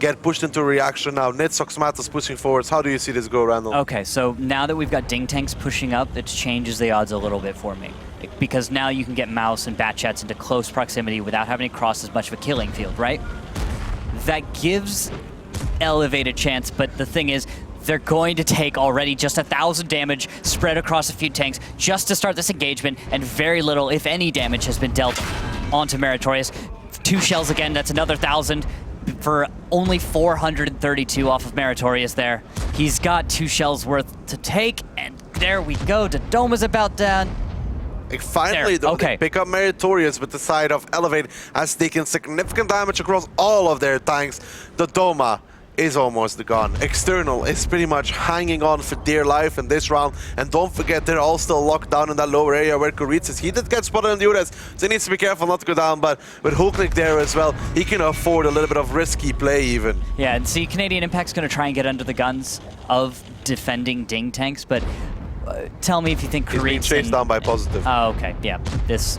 get pushed into a reaction now. Nitsoxmatos pushing forwards. How do you see this go, Randall? Okay, so now that we've got DiNG tanks pushing up, it changes the odds a little bit for me. Because now you can get Mouse and Bat Chats into close proximity without having to cross as much of a killing field, right? That gives Elevate a chance, but the thing is, they're going to take already just 1,000 damage spread across a few tanks just to start this engagement, and very little, if any, damage has been dealt onto Meritorious. 2 shells again, that's another 1,000 for only 432 off of Meritorious there. He's got 2 shells worth to take, and there we go. Dodoma's about done. Finally, though, they pick up Meritorious with the side of Elevate, has taken significant damage across all of their tanks. Dodoma is almost gone. External is pretty much hanging on for dear life in this round. And don't forget, they're all still locked down in that lower area where Karitz is. He did get spotted on the URS, so he needs to be careful not to go down. But with Hulknik there as well, he can afford a little bit of risky play even. Yeah, and see, Canadian Impact's going to try and get under the guns of defending DiNG tanks, but tell me if you think Karitz... He's being chased down by Positive. Oh, okay, yeah. This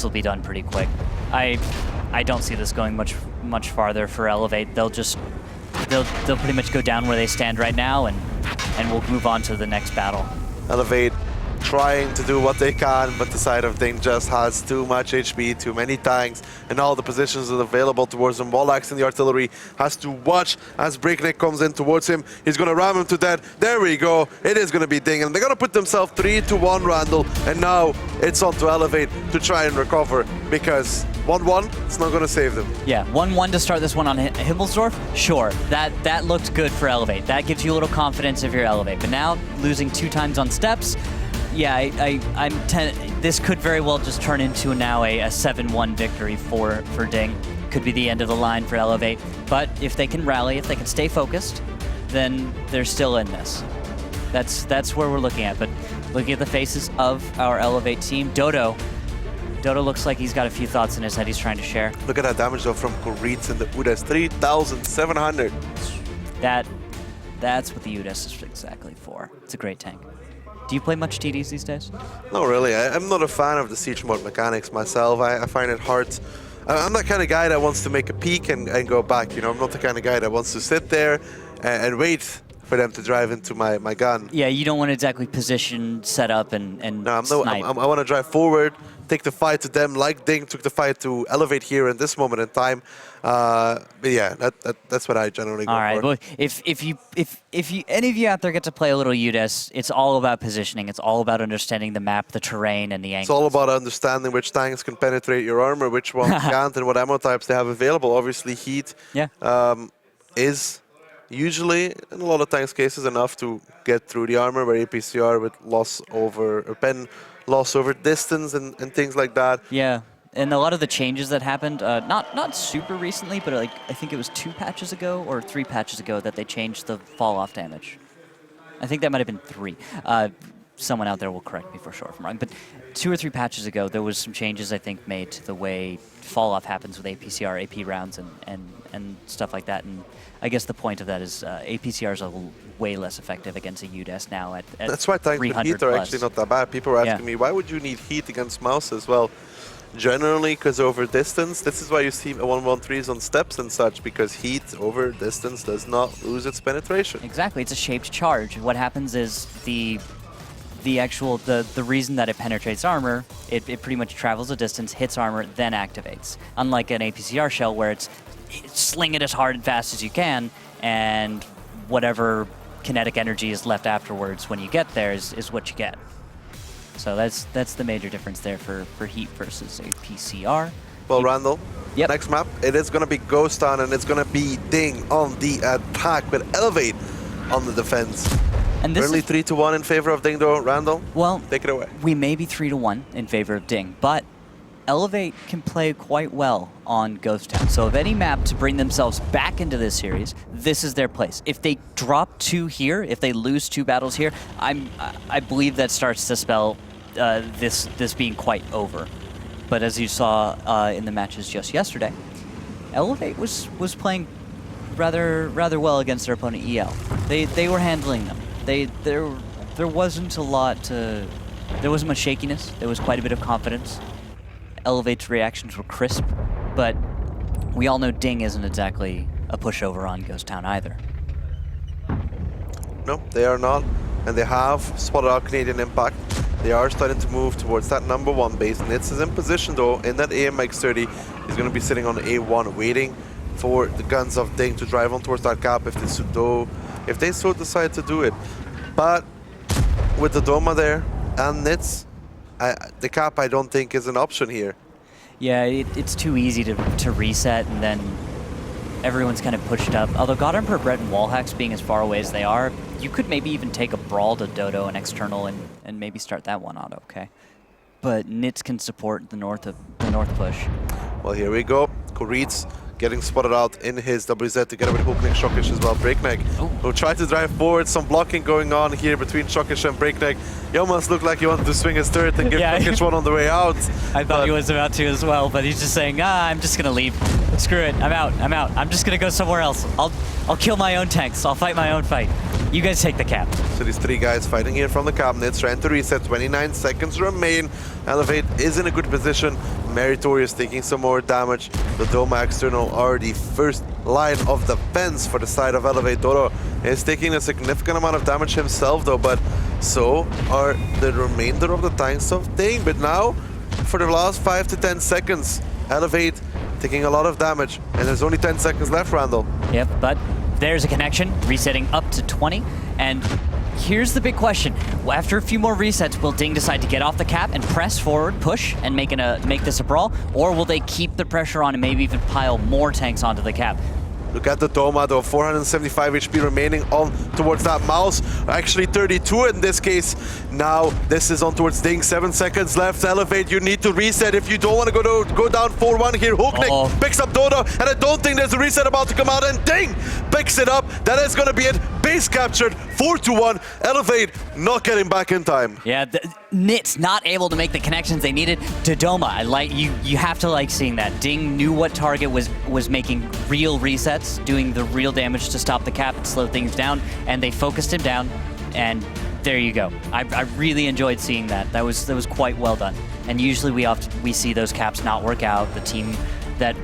will be done pretty quick. I don't see this going much farther for Elevate. They'll pretty much go down where they stand right now, and we'll move on to the next battle. Elevate trying to do what they can, but the side of DiNG just has too much HP, too many tanks, and all the positions are available towards them. Wallax in the artillery has to watch as Breakneck comes in towards him. He's going to ram him to death. There we go. It is going to be DiNG, and they're going to put themselves 3-1, Randall, and now it's on to Elevate to try and recover, because 1-1, it's not going to save them. Yeah, 1-1 to start this one on Himmelsdorf, sure. That looked good for Elevate. That gives you a little confidence if you're Elevate. But now, losing 2 times on steps, yeah, this could very well just turn into now a 7-1 victory for DiNG. Could be the end of the line for Elevate. But if they can rally, if they can stay focused, then they're still in this. That's where we're looking at. But looking at the faces of our Elevate team, Dodo looks like he's got a few thoughts in his head he's trying to share. Look at that damage though from Karitz and the Udas, 3,700. That's what the Udas is exactly for. It's a great tank. Do you play much TDs these days? No, really. I'm not a fan of the siege mode mechanics myself. I find it hard. I'm that kind of guy that wants to make a peek and go back. You know, I'm not the kind of guy that wants to sit there and wait for them to drive into my gun. Yeah, you don't want to exactly position, set up, and no, snipe. I want to drive forward, take the fight to them, like DiNG took the fight to Elevate here in this moment in time. But yeah, that's what I generally go for. All right, well, if you any of you out there get to play a little UDES, it's all about positioning. It's all about understanding the map, the terrain, and the angles. It's all about understanding which tanks can penetrate your armor, which ones can't, and what ammo types they have available. Obviously, heat is usually, in a lot of tanks cases, enough to get through the armor, where APCR with loss over, or pen loss over distance and things like that. Yeah, and a lot of the changes that happened, not super recently, but like I think it was 2 patches ago or 3 patches ago that they changed the fall-off damage. I think that might have been 3. Someone out there will correct me for sure if I'm wrong, but 2 or 3 patches ago, there was some changes I think made to the way fall-off happens with APCR, AP rounds, and stuff like that. And I guess the point of that is APCRs are way less effective against a UDES now at That's why tanks with heat are actually not that bad. People are asking me, why would you need heat against mouse as well? generally because over distance. This is why you see 1-1-3s on steps and such, because heat over distance does not lose its penetration. Exactly, it's a shaped charge. What happens is the reason that it penetrates armor, it pretty much travels a distance, hits armor, then activates. Unlike an APCR shell where it's sling it as hard and fast as you can, and whatever kinetic energy is left afterwards when you get there is what you get. So that's the major difference there for heat versus a PCR. Well, Randall, Yep. next map, it is going to be Ghost Town, and it's going to be DiNG on the attack, but Elevate on the defense. And this Currently is, 3-1 in favor of DiNG, though. Randall, well, take it away. we may be 3-1 in favor of DiNG, but Elevate can play quite well on Ghost Town. So if any map to bring themselves back into this series, this is their place. If they drop 2 here, if they lose 2 battles here, I believe that starts to spell this being quite over. But as you saw in the matches just yesterday, Elevate was playing rather well against their opponent EL. They were handling them. There wasn't a lot to. There wasn't much shakiness. There was quite a bit of confidence. Elevate's reactions were crisp, but we all know DiNG isn't exactly a pushover on Ghost Town either. No, they are not, and they have spotted out Canadian Impact. They are starting to move towards that #1 base. Nitz is in position though, in that AMX-30. He's going to be sitting on A1, waiting for the guns of DiNG to drive on towards that gap if they so decide to do it. But with the Doma there and Nitz, the cap I don't think is an option here. Yeah, it's too easy to reset, and then everyone's kind of pushed up. Although God Emperor Brett and Wallhacks being as far away as they are, you could maybe even take a brawl to Dodo and external and maybe start that one out okay. But Nitz can support the north push. Well, here we go. Koritz getting spotted out in his WZ together with Hookneck, Shockish as well. Breakneck will try to drive forward. Some blocking going on here between Shockish and Breakneck. He almost looked like he wanted to swing his turret and give Shockish one on the way out. I thought he was about to as well, but he's just saying, I'm just gonna leave. Screw it, I'm out. I'm just gonna go somewhere else. I'll kill my own tanks. I'll fight my own fight. You guys take the cap. So these 3 guys fighting here from the cabinets, trying to reset. 29 seconds remain. Elevate is in a good position. Meritorious taking some more damage. The Doma external are the first line of defense for the side of Elevate. Dodo is taking a significant amount of damage himself though, but so are the remainder of the tanks of DiNG. But now, for the last 5 to 10 seconds, Elevate taking a lot of damage, and there's only 10 seconds left, Randall. Yep, but there's a connection, resetting up to 20, and here's the big question. After a few more resets, will DiNG decide to get off the cap and press forward, push, and make this a brawl? Or will they keep the pressure on and maybe even pile more tanks onto the cap? Look at the Doma though, 475 HP remaining on towards that mouse. Actually 32 in this case. Now this is on towards DiNG, 7 seconds left. Elevate, you need to reset if you don't want to go down 4-1 here. Hookneck picks up Dodo, and I don't think there's a reset about to come out, and DiNG picks it up. That is going to be it. Base captured, 4-1. Elevate not getting back in time. Yeah, Nitz not able to make the connections they needed to Doma. I like you have to like seeing that. DiNG knew what target was making real resets, doing the real damage to stop the cap and slow things down, and they focused him down, and there you go. I really enjoyed seeing that. That was quite well done. And usually we see those caps not work out. The team that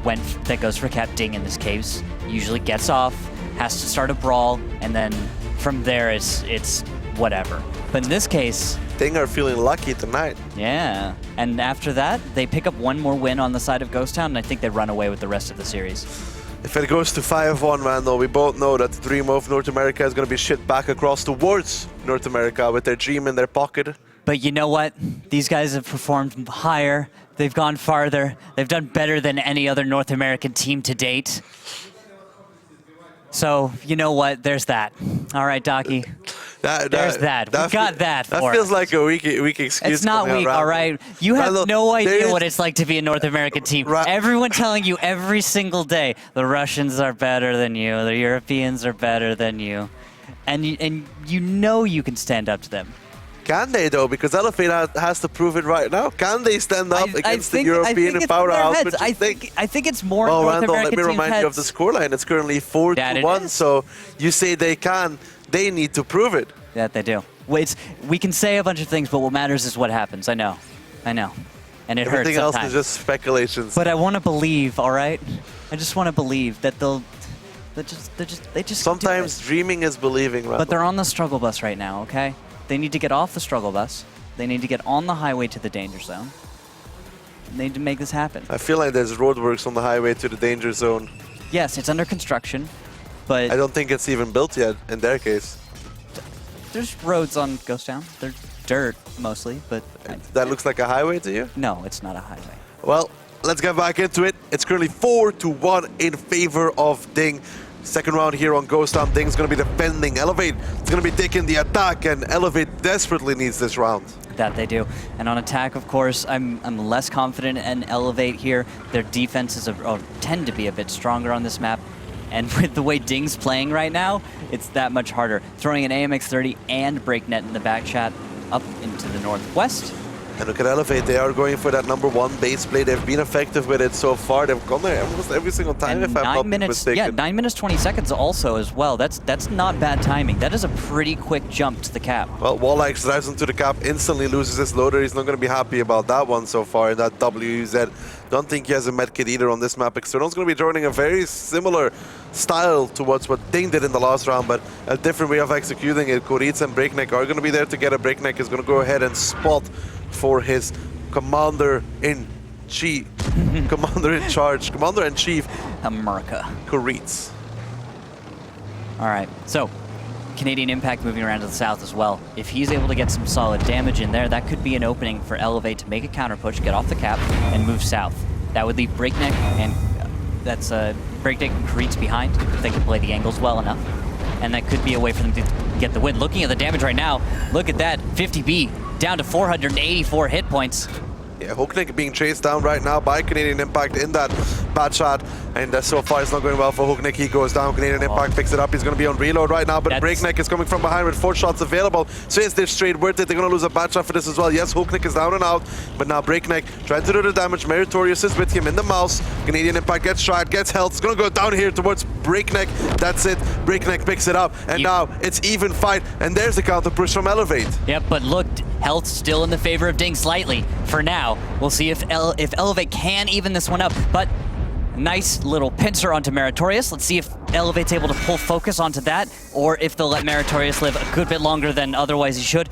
goes for cap, DiNG in this case, usually gets off, has to start a brawl, and then from there it's whatever. But in this case, DiNG are feeling lucky tonight. yeah. And after that, they pick up one more win on the side of Ghost Town, and I think they run away with the rest of the series. If it goes to 5-1, Randall, we both know that the dream of North America is going to be shipped back across towards North America with their dream in their pocket. But you know what? These guys have performed higher. They've gone farther. They've done better than any other North American team to date. So, you know what? There's that. All right, Docky. There's that. We got that for That feels us. like a weak excuse. It's not weak, all right? You have no idea what it's like to be a North American team. Everyone telling you every single day, the Russians are better than you, the Europeans are better than you. And you know you can stand up to them. Can they, though? Because Elevate has to prove it right now. Can they stand up against the European powerhouse? I think it's more well, North Randall, American let me teams' remind you of the scoreline. It's currently 4-1, so you say they can. They need to prove it. Yeah, they do. We can say a bunch of things, but what matters is what happens. I know. and it Everything hurts else sometimes. is just speculations. But I want to believe, all right? I just want to believe that they just Sometimes do it. dreaming is believing, Randall. But they're on the struggle bus right now, okay? They need to get off the struggle bus. They need to get on the highway to the danger zone. They need to make this happen. I feel like there's roadworks on the highway to the danger zone. Yes, it's under construction, but I don't think it's even built yet in their case. there's roads on Ghost Town. They're dirt mostly, but That looks like a highway to you? no, it's not a highway. Well, let's get back into it. It's currently 4-1 in favor of DiNG. Second round here on Ghost Town. DiNG's going to be defending. Elevate is going to be taking the attack, and Elevate desperately needs this round. That they do. And on attack, of course, I'm less confident in Elevate here. Their defenses tend to be a bit stronger on this map. And with the way DiNG's playing right now, it's that much harder. Throwing an AMX-30 and BreakNet in the back chat up into the northwest. And look at Elevate. They are going for that #1 base play. They've been effective with it so far. They've gone there almost every single time, And if I'm not 9 minutes, mistaken. yeah, 9 minutes 20 seconds also as well. That's not bad timing. That is a pretty quick jump to the cap. Well, Wallach drives into the cap, instantly loses his loader. He's not going to be happy about that one so far in that WZ. Don't think he has a medkit either on this map. External's going to be joining a very similar style towards what DiNG did in the last round, but a different way of executing it. Koritz and BreakNet are going to be there together. BreakNet is going to go ahead and spot for his Commander-in-Chief, Commander-in-Charge, Commander-in-Chief, America. Koritz. All right, so Canadian Impact moving around to the south as well. If he's able to get some solid damage in there, that could be an opening for Elevate to make a counter push, get off the cap, and move south. That would leave BreakNet and that's BreakNet and Koritz behind if they can play the angles well enough. And that could be a way for them to get the win. Looking at the damage right now, look at that, 50B down to 484 hit points. Yeah, Hooknick being chased down right now by Canadian Impact in that bad shot, and so far it's not going well for Hooknick. He goes down, Canadian Impact picks it up. He's going to be on reload right now, but BreakNet is coming from behind with 4 shots available. So is this straight worth it? They're going to lose a bad shot for this as well. Yes, Hooknick is down and out, but now BreakNet trying to do the damage. Meritorious is with him in the mouse. Canadian Impact gets shot, gets health. It's going to go down here towards BreakNet. That's it. BreakNet picks it up, and now it's even fight, and there's the counter push from Elevate. Yep, but look, health still in the favor of DiNG slightly for now. We'll see if Elevate can even this one up, but nice little pincer onto Meritorious. Let's see if Elevate's able to pull focus onto that, or if they'll let Meritorious live a good bit longer than otherwise he should.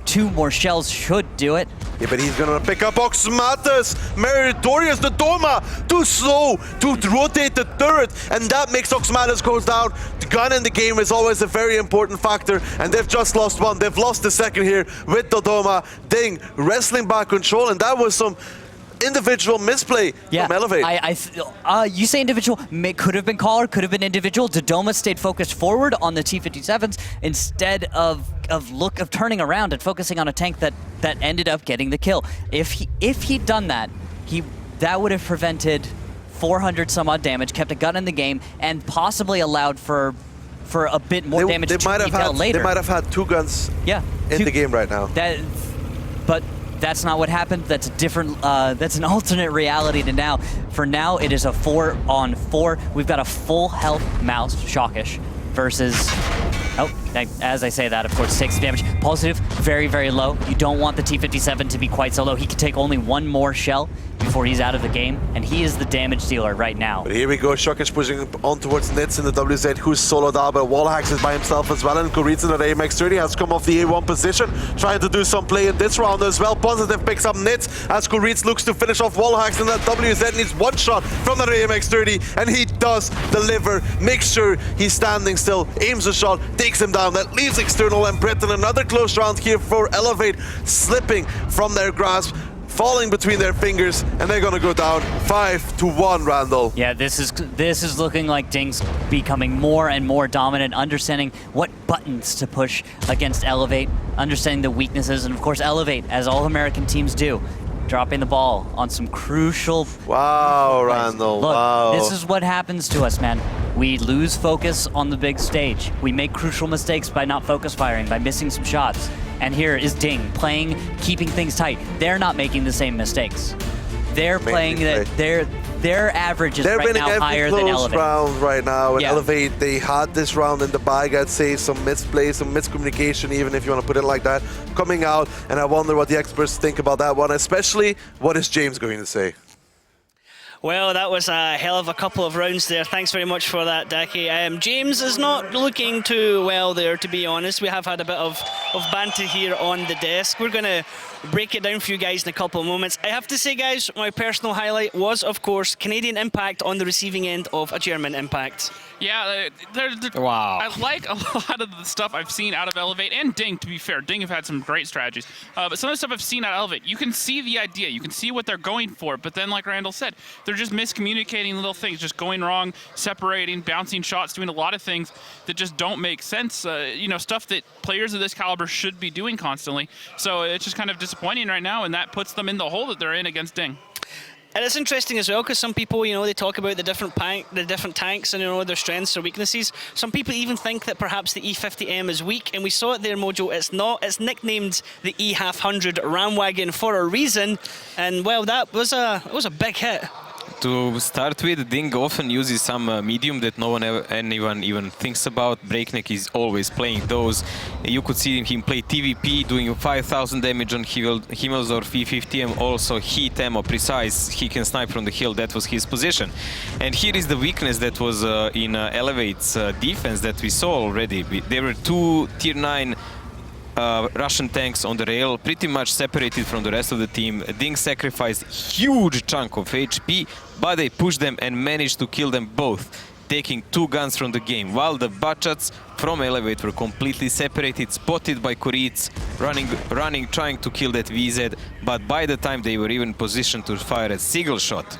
2 more shells should do it. Yeah, but he's gonna pick up Oxmatus. Meritorious, the Doma, too slow to rotate the turret, and that makes Oxmatus goes down. The gun in the game is always a very important factor, and they've just lost one. They've lost the second here with the Doma. DiNG wrestling back control, and that was some individual misplay from Elevate. You say individual, could have been caller, could have been individual. Dodoma stayed focused forward on the T-57s instead of turning around and focusing on a tank that ended up getting the kill. If he'd done that, that would have prevented 400 some odd damage, kept a gun in the game, and possibly allowed for a bit more damage to be dealt later. They might have had 2 guns in the game right now. But that's not what happened. That's a different, that's an alternate reality to now. For now, it is a 4-on-4. We've got a full health mouse, Shockish, versus, as I say that, of course, takes damage. Positive, very, very low. You don't want the T-57 to be quite so low. He can take only 1 more shell before he's out of the game, and he is the damage dealer right now. But here we go, Shockish pushing on towards Nitz in the WZ, who's soloed out, but Wallhax is by himself as well, and Koritz in the AMX-30 has come off the A1 position, trying to do some play in this round as well. Positive picks up Nitz as Koritz looks to finish off Wallhax, and that WZ needs 1 shot from that AMX-30, and he does deliver. Makes sure he's standing still, aims a shot, takes him down. That leaves External and Breton. Another close round here for Elevate, slipping from their grasp, falling between their fingers, and they're gonna go down 5-1, Randall. Yeah, this is looking like DiNG's becoming more and more dominant, understanding what buttons to push against Elevate, understanding the weaknesses, and of course Elevate, as all American teams do, dropping the ball on some crucial... Wow, Randall, Look, wow. This is what happens to us, man. We lose focus on the big stage. We make crucial mistakes by not focus firing, by missing some shots. And here is DiNG playing, keeping things tight. They're not making the same mistakes. They're playing that. their average is They're right winning now every higher than close Elevate. round right now. And Yeah. Elevate, they had this round in the bag, I'd say, some misplay, some miscommunication, even if you want to put it like that, coming out. And I wonder what the experts think about that one, especially what is James going to say? Well, that was a hell of a couple of rounds there. Thanks very much for that, Daki. James is not looking too well there, to be honest. We have had a bit of banter here on the desk. We're going to break it down for you guys in a couple of moments. I have to say, guys, my personal highlight was, of course, Canadian Impact on the receiving end of a German Impact. Yeah, Wow. I like a lot of the stuff I've seen out of Elevate and DiNG, to be fair. DiNG have had some great strategies. But some of the stuff I've seen out of Elevate, you can see the idea. You can see what they're going for. But then, like Randall said, they're just miscommunicating little things, just going wrong, separating, bouncing shots, doing a lot of things that just don't make sense. You know, stuff that players of this caliber should be doing constantly. So it's just kind of disappointing right now, and that puts them in the hole that they're in against DiNG. And it's interesting as well because some people, you know, they talk about the different tanks and, you know, their strengths or weaknesses. Some people even think that perhaps the E50M is weak, and we saw it there, Mojo. It's not. It's nicknamed the E-100 Ramwagon for a reason, and well, that was a big hit. To start with, DiNG often uses some medium that anyone even thinks about. Breakneck is always playing those. You could see him play TVP, doing 5,000 damage on Himmelsdorf E50M, also heat ammo, precise. He can snipe from the hill, that was his position. And here is the weakness that was in Elevate's defense that we saw already. There were two Tier 9 Russian tanks on the rail, pretty much separated from the rest of the team. DiNG sacrificed huge chunk of HP, but they pushed them and managed to kill them both, taking 2 guns from the game, while the Bachats from Elevate were completely separated, spotted by Koreans, running, trying to kill that VZ, but by the time they were even positioned to fire a single shot,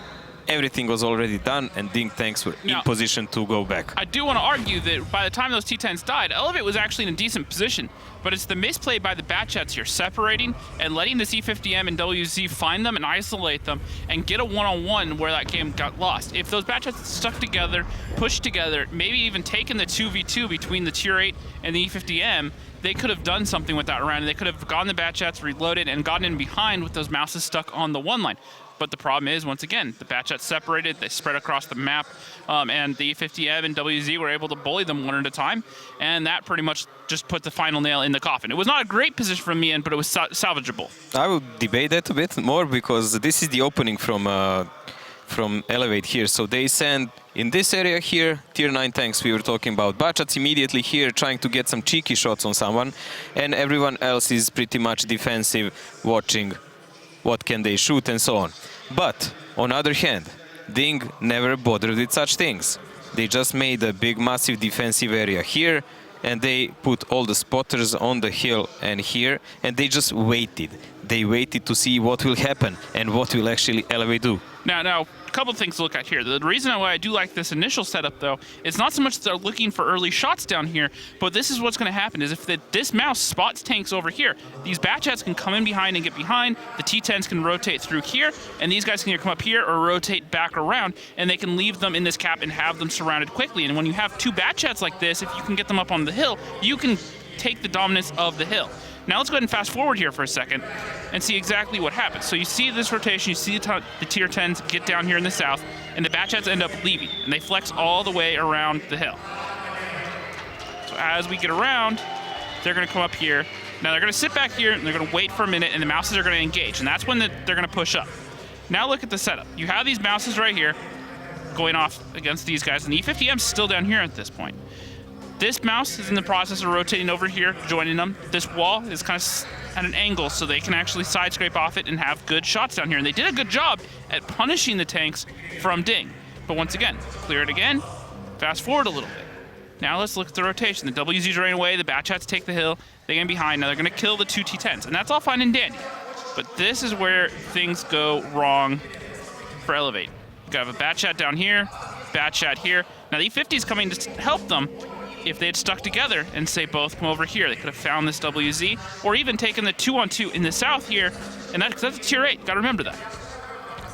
everything was already done, and DiNG tanks were in position to go back. I do want to argue that by the time those T10s died, Elevate was actually in a decent position, but it's the misplay by the Batchats here, separating and letting the C50M and WZ find them and isolate them and get a one-on-one where that game got lost. If those Batchats stuck together, pushed together, maybe even taken the 2v2 between the Tier 8 and the E50M, they could have done something with that round, and they could have gotten the Batchats, reloaded, and gotten in behind with those mouses stuck on the one line. But the problem is, once again, the Batchats separated, they spread across the map, and the E50M and WZ were able to bully them one at a time, and that pretty much just put the final nail in the coffin. It was not a great position from me in, but it was salvageable. I will debate that a bit more, because this is the opening from Elevate here. So they send in this area here, Tier 9 tanks we were talking about. Bachats immediately here trying to get some cheeky shots on someone, and everyone else is pretty much defensive, watching what can they shoot and so on. But on the other hand, DiNG never bothered with such things. They just made a big massive defensive area here, and they put all the spotters on the hill and here, and they just waited. They waited to see what will happen and what will actually Elevate do. Now, a couple of things to look at here. The reason why I do like this initial setup, though, it's not so much that they're looking for early shots down here, but this is what's going to happen, is if this mouse spots tanks over here, these Batchats can come in behind and get behind, the T10s can rotate through here, and these guys can either come up here or rotate back around, and they can leave them in this cap and have them surrounded quickly. And when you have 2 Batchats like this, if you can get them up on the hill, you can take the dominance of the hill. Now let's go ahead and fast forward here for a second and see exactly what happens. So you see this rotation, you see the Tier 10s get down here in the south, and the Batchats end up leaving, and they flex all the way around the hill. So as we get around, they're going to come up here. Now they're going to sit back here, and they're going to wait for a minute, and the mouses are going to engage, and that's when they're going to push up. Now look at the setup. You have these mouses right here going off against these guys, and the E50M's still down here at this point. This mouse is in the process of rotating over here, joining them. This wall is kind of at an angle, so they can actually side scrape off it and have good shots down here. And they did a good job at punishing the tanks from DiNG. But once again, clear it again, fast forward a little bit. Now let's look at the rotation. The WZ's running away, the Batchats take the hill, they get behind. Now they're gonna kill the 2 T10s, and that's all fine and dandy. But this is where things go wrong for Elevate. You gotta have a Batchat down here, Batchat here. Now the E50's coming to help them. If they had stuck together and say both come over here, they could have found this WZ, or even taken the 2-on-2 in the south here, and that's a Tier 8. Gotta remember that.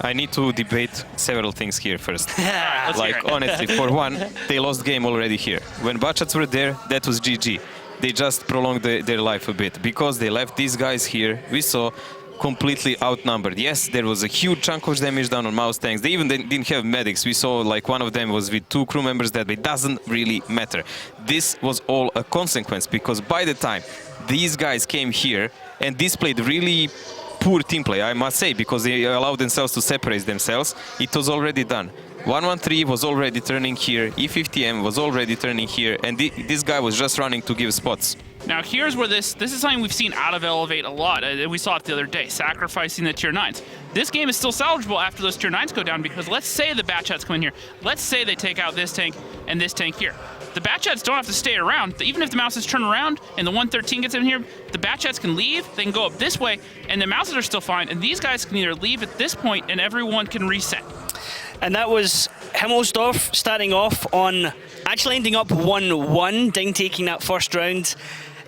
I need to debate several things here first. Let's hear Like, it. honestly, for one, they lost game already here. When Bachats were there, that was GG. They just prolonged their life a bit. Because they left these guys here, we saw completely outnumbered. Yes, there was a huge chunk of damage done on mouse tanks. They even didn't have medics. We saw like one of them was with 2 crew members dead, but it doesn't really matter. This was all a consequence, because by the time these guys came here and displayed really poor team play, I must say, because they allowed themselves to separate themselves, it was already done. 113 was already turning here, E50M was already turning here, and this guy was just running to give spots. Now here's where this is something we've seen out of Elevate a lot. We saw it the other day, sacrificing the tier 9s. This game is still salvageable after those tier 9s go down, because let's say the Batchats come in here. Let's say they take out this tank and this tank here. The Batchats don't have to stay around. Even if the Mouses turn around and the 113 gets in here, the Batchats can leave, they can go up this way, and the Mouses are still fine, and these guys can either leave at this point and everyone can reset. And that was Himmelsdorf starting off on, actually ending up 1-1, DiNG taking that first round.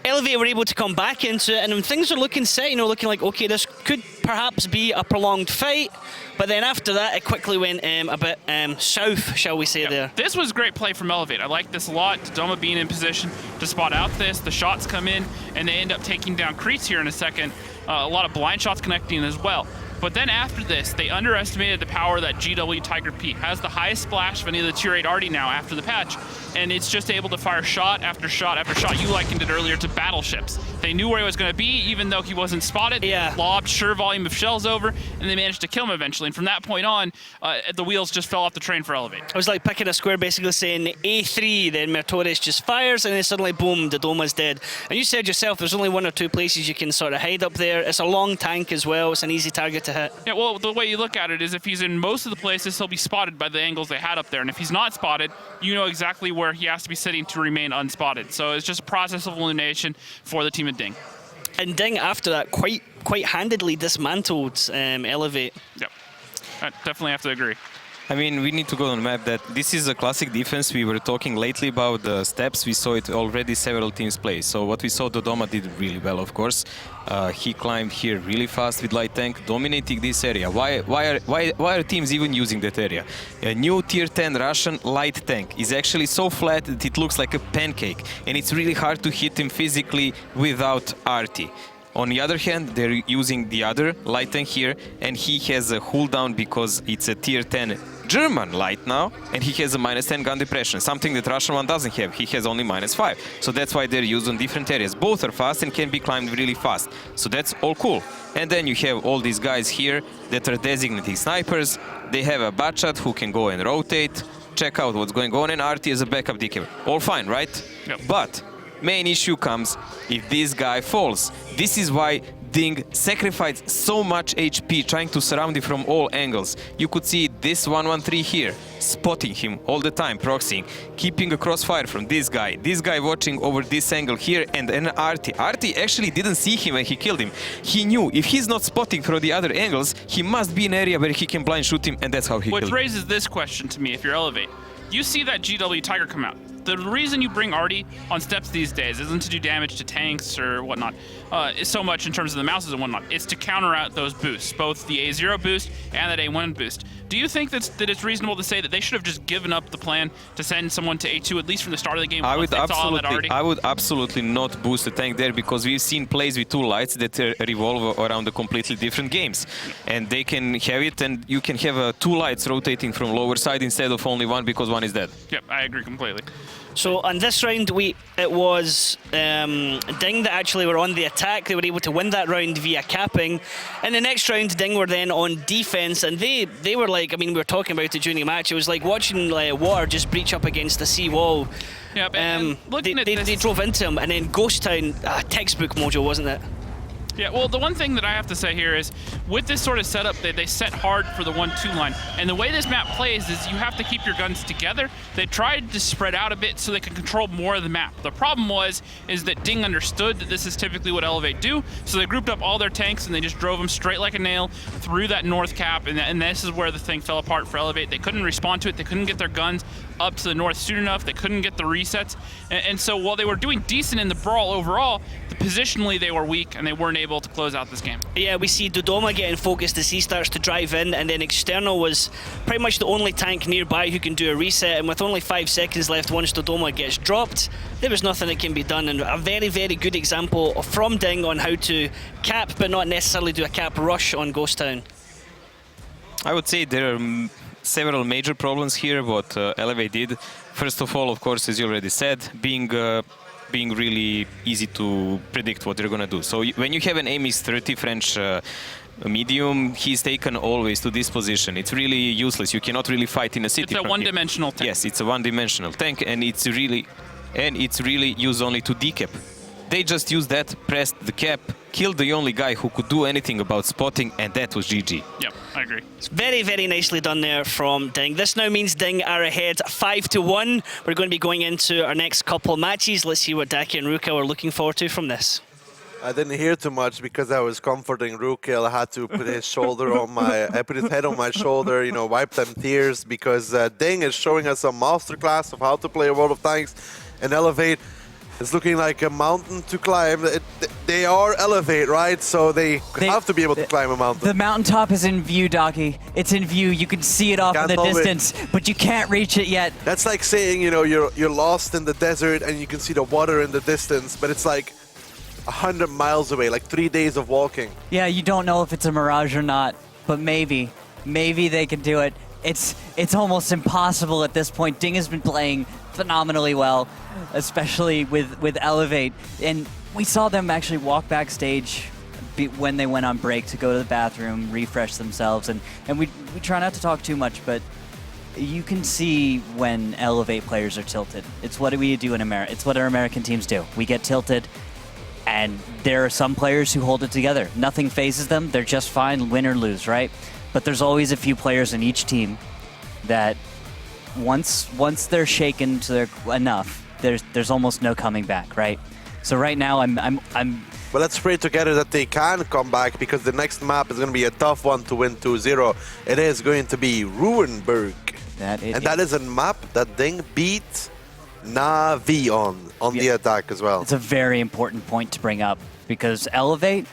Elevate were able to come back into it, and when things are looking set, you know, looking like, okay, this could perhaps be a prolonged fight, but then after that, it quickly went a bit south, shall we say, there. This was great play from Elevate. I like this a lot. Doma being in position to spot out this. The shots come in, and they end up taking down Creets here in a second. A lot of blind shots connecting as well. But then after this, they underestimated the power that GW Tiger P has. The highest splash of any of the tier 8 already now after the patch, and it's just able to fire shot after shot after shot. You likened it earlier to battleships. They knew where he was going to be, even though he wasn't spotted. Yeah. Lobbed sure volume of shells over, and they managed to kill him eventually. And from that point on, the wheels just fell off the train for Elevate. It was like picking a square, basically saying A3, then Mertores just fires, and then suddenly, boom, the Doma's dead. And you said yourself, there's only 1 or 2 places you can sort of hide up there. It's a long tank as well. It's an easy target to hit. Yeah, well, the way you look at it is if he's in most of the places, he'll be spotted by the angles they had up there. And if he's not spotted, you know exactly where he has to be sitting to remain unspotted. So it's just a process of elimination for the team at DiNG. And DiNG, after that, quite handedly dismantled Elevate. Yep, I definitely have to agree. I mean, we need to go on the map that this is a classic defense. We were talking lately about the steps. We saw it already several teams play. So what we saw, Dodoma did really well, of course. He climbed here really fast with light tank, dominating this area. Why are teams even using that area? A new tier 10 Russian light tank is actually so flat that it looks like a pancake, and it's really hard to hit him physically without arty. On the other hand, they're using the other light tank here, and he has a cooldown because it's a tier 10 German light now, and he has a -10 gun depression, something that Russian one doesn't have. He has only -5. So that's why they're used on different areas. Both are fast and can be climbed really fast. So that's all cool. And then you have all these guys here that are designated snipers. They have a Batchat who can go and rotate, check out what's going on, and RT as a backup decoy. All fine, right? Yep. But main issue comes if this guy falls. This is why DiNG sacrificed so much HP trying to surround him from all angles. You could see this 113 here, spotting him all the time, proxying, keeping a crossfire from this guy watching over this angle here, and then Arty. Arty actually didn't see him when he killed him. He knew if he's not spotting from the other angles, he must be in an area where he can blind shoot him, and that's how he killed him. Which raises this question to me, if you're Elevate. You see that GW Tiger come out. The reason you bring Arty on steps these days isn't to do damage to tanks or whatnot, so much in terms of the Mouses and whatnot. It's to counter out those boosts, both the A0 boost and that A1 boost. Do you think that it's reasonable to say that they should have just given up the plan to send someone to A2 at least from the start of the game? I would absolutely not boost the tank there, because we've seen plays with 2 lights that revolve around the completely different games, and they can have it, and you can have 2 lights rotating from lower side instead of only 1 because 1 is dead. Yep, I agree completely. So on this round, it was DiNG that actually were on the attack. They were able to win that round via capping. In the next round, DiNG were then on defense, and they were like, I mean, we were talking about it during the match. It was like watching water just breach up against the sea wall. Yeah, but they drove into him, and then Ghost Town, textbook mojo, wasn't it? Yeah, well, the one thing that I have to say here is, with this sort of setup, they set hard for the 1-2 line. And the way this map plays is you have to keep your guns together. They tried to spread out a bit so they can control more of the map. The problem is that DiNG understood that this is typically what Elevate do, so they grouped up all their tanks and they just drove them straight like a nail through that north cap, and this is where the thing fell apart for Elevate. They couldn't respond to it, they couldn't get their guns up to the north soon enough. They couldn't get the resets. And so while they were doing decent in the brawl overall, positionally they were weak and they weren't able to close out this game. Yeah, we see Dodoma getting focused as he starts to drive in, and then External was pretty much the only tank nearby who can do a reset, and with only 5 seconds left once Dodoma gets dropped, there was nothing that can be done, and a very, very good example from DiNG on how to cap, but not necessarily do a cap rush on Ghost Town. I would say there are several major problems here, what Elevate did. First of all, of course, as you already said, being really easy to predict what they're going to do. So when you have an AMX-30 French medium, he's taken always to this position. It's really useless. You cannot really fight in a city. It's a one-dimensional tank. Yes, it's a one-dimensional tank, and it's really used only to decap. They just used that, pressed the cap, killed the only guy who could do anything about spotting, and that was GG. Yep, I agree. It's very, very nicely done there from DiNG. This now means DiNG are ahead 5-1. We're going to be going into our next couple matches. Let's see what Daki and Ruka are looking forward to from this. I didn't hear too much because I was comforting Rukil. I had to put his shoulder on I put his head on my shoulder, you know, wipe them tears, because DiNG is showing us a masterclass of how to play a World of Tanks and Elevate. It's looking like a mountain to climb. They are Elevate, right? So they have to be able to climb a mountain. The mountaintop is in view, Daki. It's in view. You can see it off in the distance, but you can't reach it yet. That's like saying, you know, you're lost in the desert and you can see the water in the distance, but it's like 100 miles away, like 3 days of walking. Yeah, you don't know if it's a mirage or not, but maybe they can do it. It's almost impossible at this point. DiNG has been playing phenomenally well, especially with Elevate, and we saw them actually walk backstage when they went on break to go to the bathroom, refresh themselves, and we try not to talk too much, but you can see when Elevate players are tilted. It's what we do in America. It's what our American teams do. We get tilted, and there are some players who hold it together. Nothing phases them. They're just fine, win or lose, right? But there's always a few players in each team that once they're shaken to their enough, there's almost no coming back, right? So right now I'm Well, let's pray together that they can come back, because the next map is going to be a tough one to win 2-0. It is going to be Ruinberg. That is a map that DiNG beat Na'Vi on the attack as well. It's a very important point to bring up, because Elevate,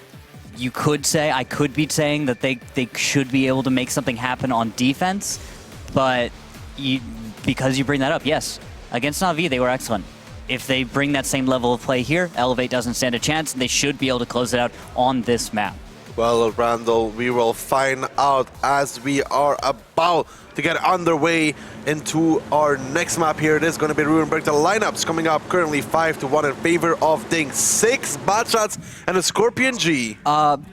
I could be saying that they should be able to make something happen on defense, but because you bring that up, yes, against Na'Vi they were excellent. If they bring that same level of play here, Elevate doesn't stand a chance, and they should be able to close it out on this map. Well, Randall, we will find out as we are about to get underway into our next map here. It is going to be Ruinberg. The lineups coming up currently 5-1 in favor of DiNG. 6 bad shots and a Scorpion G. I'm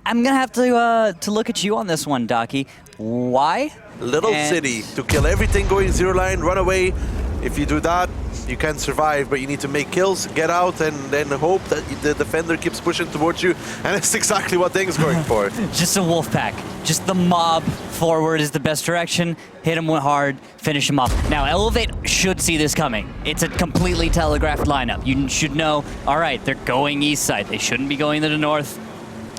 going to have to look at you on this one, Daki. Why? Little city to kill everything going zero line, run away. If you do that, you can survive, but you need to make kills, get out, and then hope that the defender keeps pushing towards you. And it's exactly what DiNG's going for. Just a wolf pack. Just the mob forward is the best direction. Hit him hard, finish him off. Now, Elevate should see this coming. It's a completely telegraphed lineup. You should know, all right, they're going east side. They shouldn't be going to the north.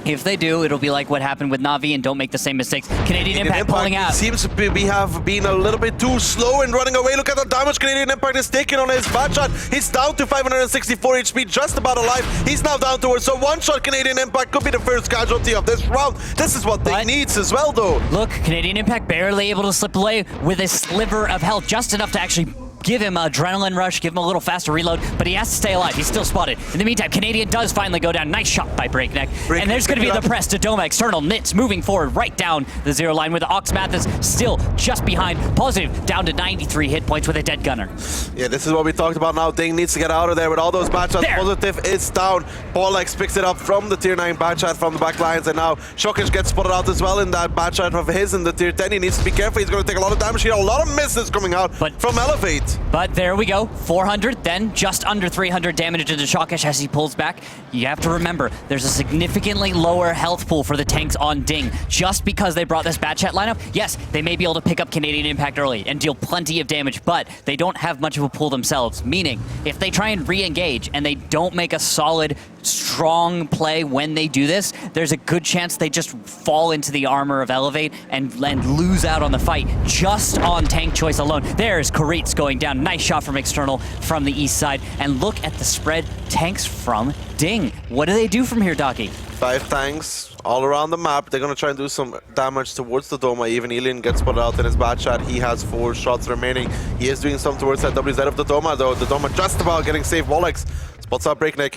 If they do, it'll be like what happened with Na'Vi, and don't make the same mistakes. Canadian Impact pulling out. Seems we have been a little bit too slow in running away. Look at the damage Canadian Impact is taking on his bad shot. He's down to 564 HP, just about alive. He's now down towards, so one-shot Canadian Impact could be the first casualty of this round. This is what DiNG needs as well, though. Look, Canadian Impact barely able to slip away with a sliver of health, just enough to actually give him an adrenaline rush, give him a little faster reload, but he has to stay alive. He's still spotted. In the meantime, Canadian does finally go down. Nice shot by Breakneck. And there's going to be the press to Doma. External Nits moving forward right down the zero line, with the Ox Mathis still just behind. Positive down to 93 hit points with a dead gunner. Yeah, this is what we talked about now. DiNG needs to get out of there with all those bad shots. Positive is down. Paulex picks it up from the tier 9 bad shot from the back lines, and now Shokish gets spotted out as well in that bad shot of his in the tier 10. He needs to be careful. He's going to take a lot of damage here. A lot of misses coming out from Elevate. it. But there we go, 400, then just under 300 damage to Shockish as he pulls back. You have to remember, there's a significantly lower health pool for the tanks on DiNG. Just because they brought this Batchat lineup, yes, they may be able to pick up Canadian Impact early and deal plenty of damage, but they don't have much of a pool themselves, meaning if they try and re-engage and they don't make a solid, strong play when they do this, there's a good chance they just fall into the armor of Elevate and lose out on the fight just on tank choice alone. There's Karitz going down. Nice shot from external from the east side. And look at the spread. Tanks from DiNG. What do they do from here, Docky? 5 tanks all around the map. They're going to try and do some damage towards the Doma. Even Ilian gets spotted out in his bad shot. He has 4 shots remaining. He is doing some towards that WZ of the Doma, though. The Doma just about getting saved. Wolex spots out Breakneck.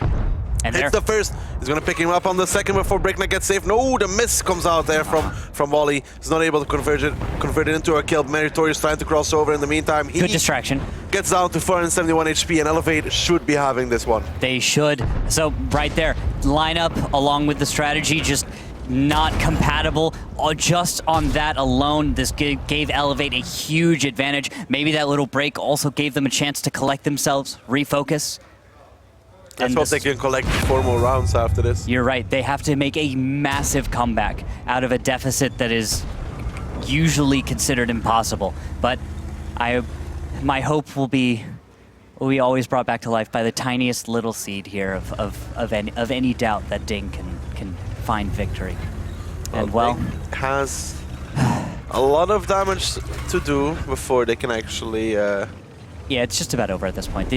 And Hits the first. He's going to pick him up on the second before Breakneck gets saved. No, the miss comes out there from Wally. He's not able to convert it into a kill. Meritorious trying to cross over in the meantime. He good distraction. Gets down to 471 HP, and Elevate should be having this one. They should. So right there, lineup along with the strategy just not compatible. Just on that alone, this gave Elevate a huge advantage. Maybe that little break also gave them a chance to collect themselves, refocus. Let's hope they can collect 4 more rounds after this. You're right. They have to make a massive comeback out of a deficit that is usually considered impossible. But my hope will be always brought back to life by the tiniest little seed here of any doubt that DiNG can find victory. And well, DiNG has a lot of damage to do before they can actually. Yeah, it's just about over at this point.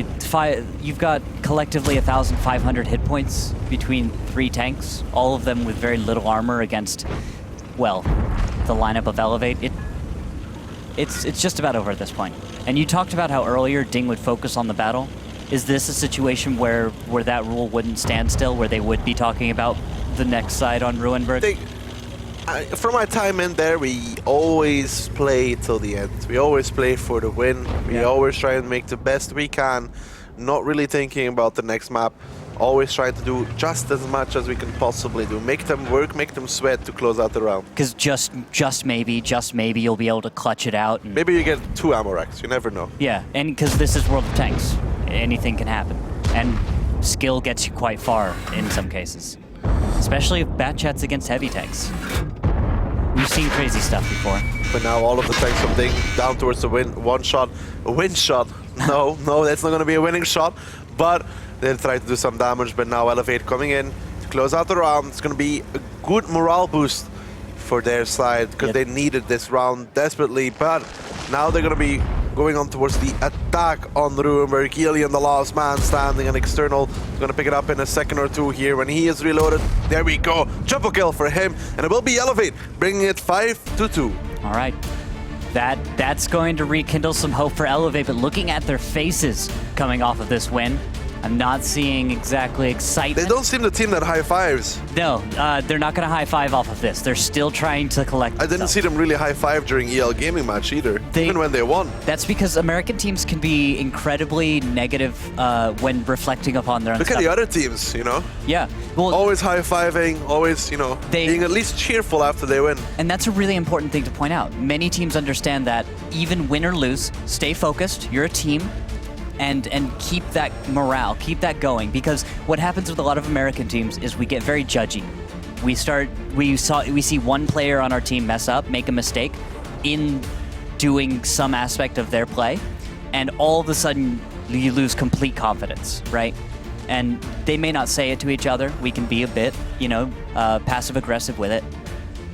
You've got collectively 1,500 hit points between 3 tanks, all of them with very little armor against, well, the lineup of Elevate. It's just about over at this point. And you talked about how earlier DiNG would focus on the battle. Is this a situation where that rule wouldn't stand still, where they would be talking about the next side on Ruinberg? From my time in there, we always play till the end. We always play for the win. We always try and make the best we can, not really thinking about the next map. Always trying to do just as much as we can possibly do. Make them work, make them sweat to close out the round. Because just maybe you'll be able to clutch it out. And maybe you get 2 ammo racks, you never know. Yeah, and because this is World of Tanks, anything can happen. And skill gets you quite far in some cases. Especially if Batchat's against heavy tanks. We've seen crazy stuff before. But now all of the tanks from DiNG down towards the win shot. A win shot. No, that's not going to be a winning shot. But they'll try to do some damage. But now Elevate coming in to close out the round. It's going to be a good morale boost for their side because they needed this round desperately. But now they're going to be going on towards the attack on Ruinberg. Ilian, the last man standing, and external is going to pick it up in a second or 2 here when he is reloaded. There we go. Triple kill for him, and it will be Elevate, bringing it 5-2. All right. That's going to rekindle some hope for Elevate, but looking at their faces coming off of this win, I'm not seeing exactly excitement. They don't seem the team that high fives. No, they're not going to high five off of this. They're still trying to collect I didn't see them really high five during EL gaming match either, even when they won. That's because American teams can be incredibly negative when reflecting upon their own Look stuff. at the other teams, you know? Yeah. Well, always high fiving, always, you know, being at least cheerful after they win. And that's a really important thing to point out. Many teams understand that even win or lose, stay focused. You're a team. And keep that morale, keep that going, because what happens with a lot of American teams is we get very judgy. We see one player on our team mess up, make a mistake in doing some aspect of their play, and all of a sudden you lose complete confidence, right? And they may not say it to each other. We can be a bit, passive aggressive with it,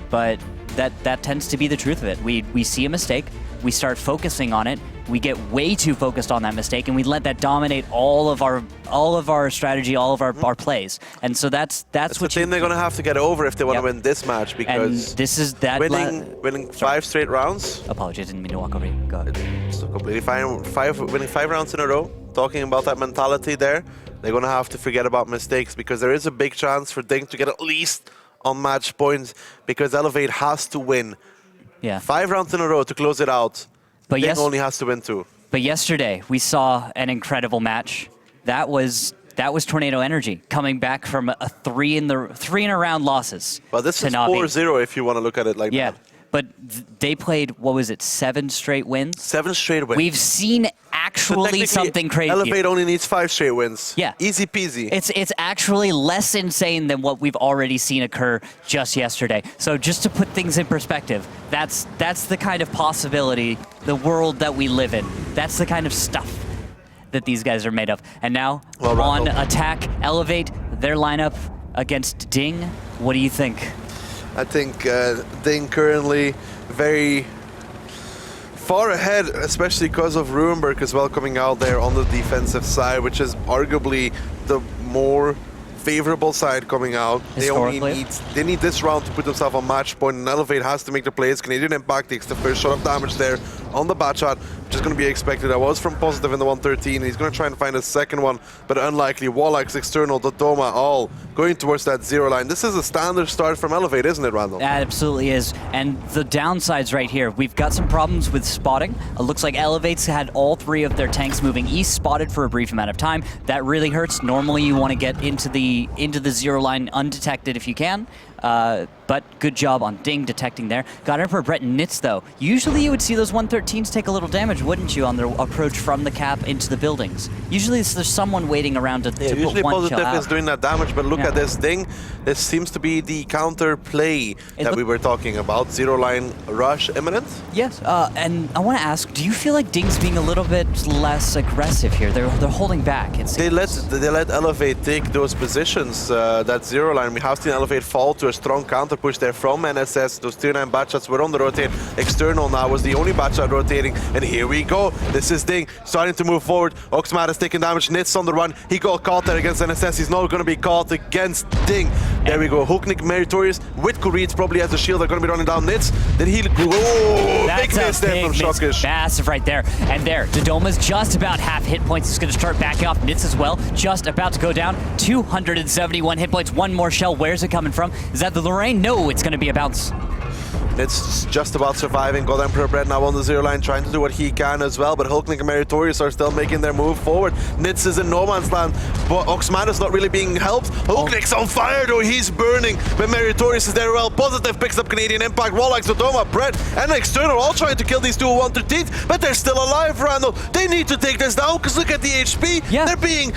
but that tends to be the truth of it. We see a mistake, we start focusing on it. We get way too focused on that mistake, and we let that dominate all of our strategy, all of our plays. And so that's what the thing they're gonna have to get over if they want to win this match, because and this is that winning 5 straight rounds. Apologies, didn't mean to walk over you. Go ahead. It's completely fine. Winning 5 rounds in a row. Talking about that mentality there, they're gonna have to forget about mistakes, because there is a big chance for DiNG to get at least on match points, because Elevate has to win. Yeah. 5 rounds in a row to close it out. But DiNG only has to win 2. But yesterday we saw an incredible match. That was Tornado Energy coming back from a 3 in a round losses. Well, this is Navi. 4-0 if you want to look at it like that. Yeah, but they played, what was it, 7 straight wins? 7 straight wins. We've seen actually technically, something crazy. Elevate only needs 5 straight wins. Yeah. Easy peasy. It's actually less insane than what we've already seen occur just yesterday. So just to put things in perspective, that's the kind of possibility, the world that we live in. That's the kind of stuff that these guys are made of. And now, Well, on Randall. attack, Elevate, their lineup against DiNG. What do you think? I think DiNG currently very far ahead, especially because of Ruenberg as well coming out there on the defensive side, which is arguably the more favorable side coming out. Historically. They need this round to put themselves on match point, and Elevate has to make the plays. Canadian Impact takes the first shot of damage there on the bat shot, which is going to be expected. That was from Positive in the 113. He's going to try and find a second one, but unlikely. Wallach's external, Dodoma, all going towards that 0 line. This is a standard start from Elevate, isn't it, Randall? That absolutely is. And the downsides right here, we've got some problems with spotting. It looks like Elevate's had all 3 of their tanks moving east, spotted for a brief amount of time. That really hurts. Normally you want to get into the 0 line undetected if you can. But good job on DiNG detecting there. Got Emperor Brett and Nitz though. Usually you would see those 113s take a little damage, wouldn't you, on their approach from the cap into the buildings? Usually there's someone waiting around to Usually put one kill Positive out. is doing that damage, but look Yeah. at this DiNG. This seems to be the counter play that we were talking about. 0 line rush imminent. Yes, and I want to ask, do you feel like DiNG's being a little bit less aggressive here? They're holding back. They let Elevate take those positions. That 0 line, we have seen Elevate fall to a strong counter push there from NSS. Those 3-9 bat shots were on the rotate. External now was the only bat shot rotating, and here we go. This is DiNG starting to move forward. Oxmad is taking damage. Nitz on the run. He got caught there against NSS. He's not going to be caught against DiNG. There we go. Hooknik Meritorious with Kuritz probably has a shield. They're going to be running down Nitz. Then he'll oh, That's big miss there from Shockish. Massive right there. And there, Dodoma's just about half hit points. He's going to start backing off. Nitz as well, just about to go down. 271 hit points. One more shell. Where's it coming from? Is that the Lorraine? No, it's going to be a bounce. It's just about surviving. God Emperor Brett now on the 0 line, trying to do what he can as well, but Hulknik and Meritorious are still making their move forward. Nitz is in no man's land, but Oxman is not really being helped. Hulknik's on fire though, he's burning, but Meritorious is there well. Positive picks up Canadian Impact, Wallach, Dodoma, Brett, and External all trying to kill these two 113s, but they're still alive, Randall. They need to take this down, because look at the HP. Yeah. They're being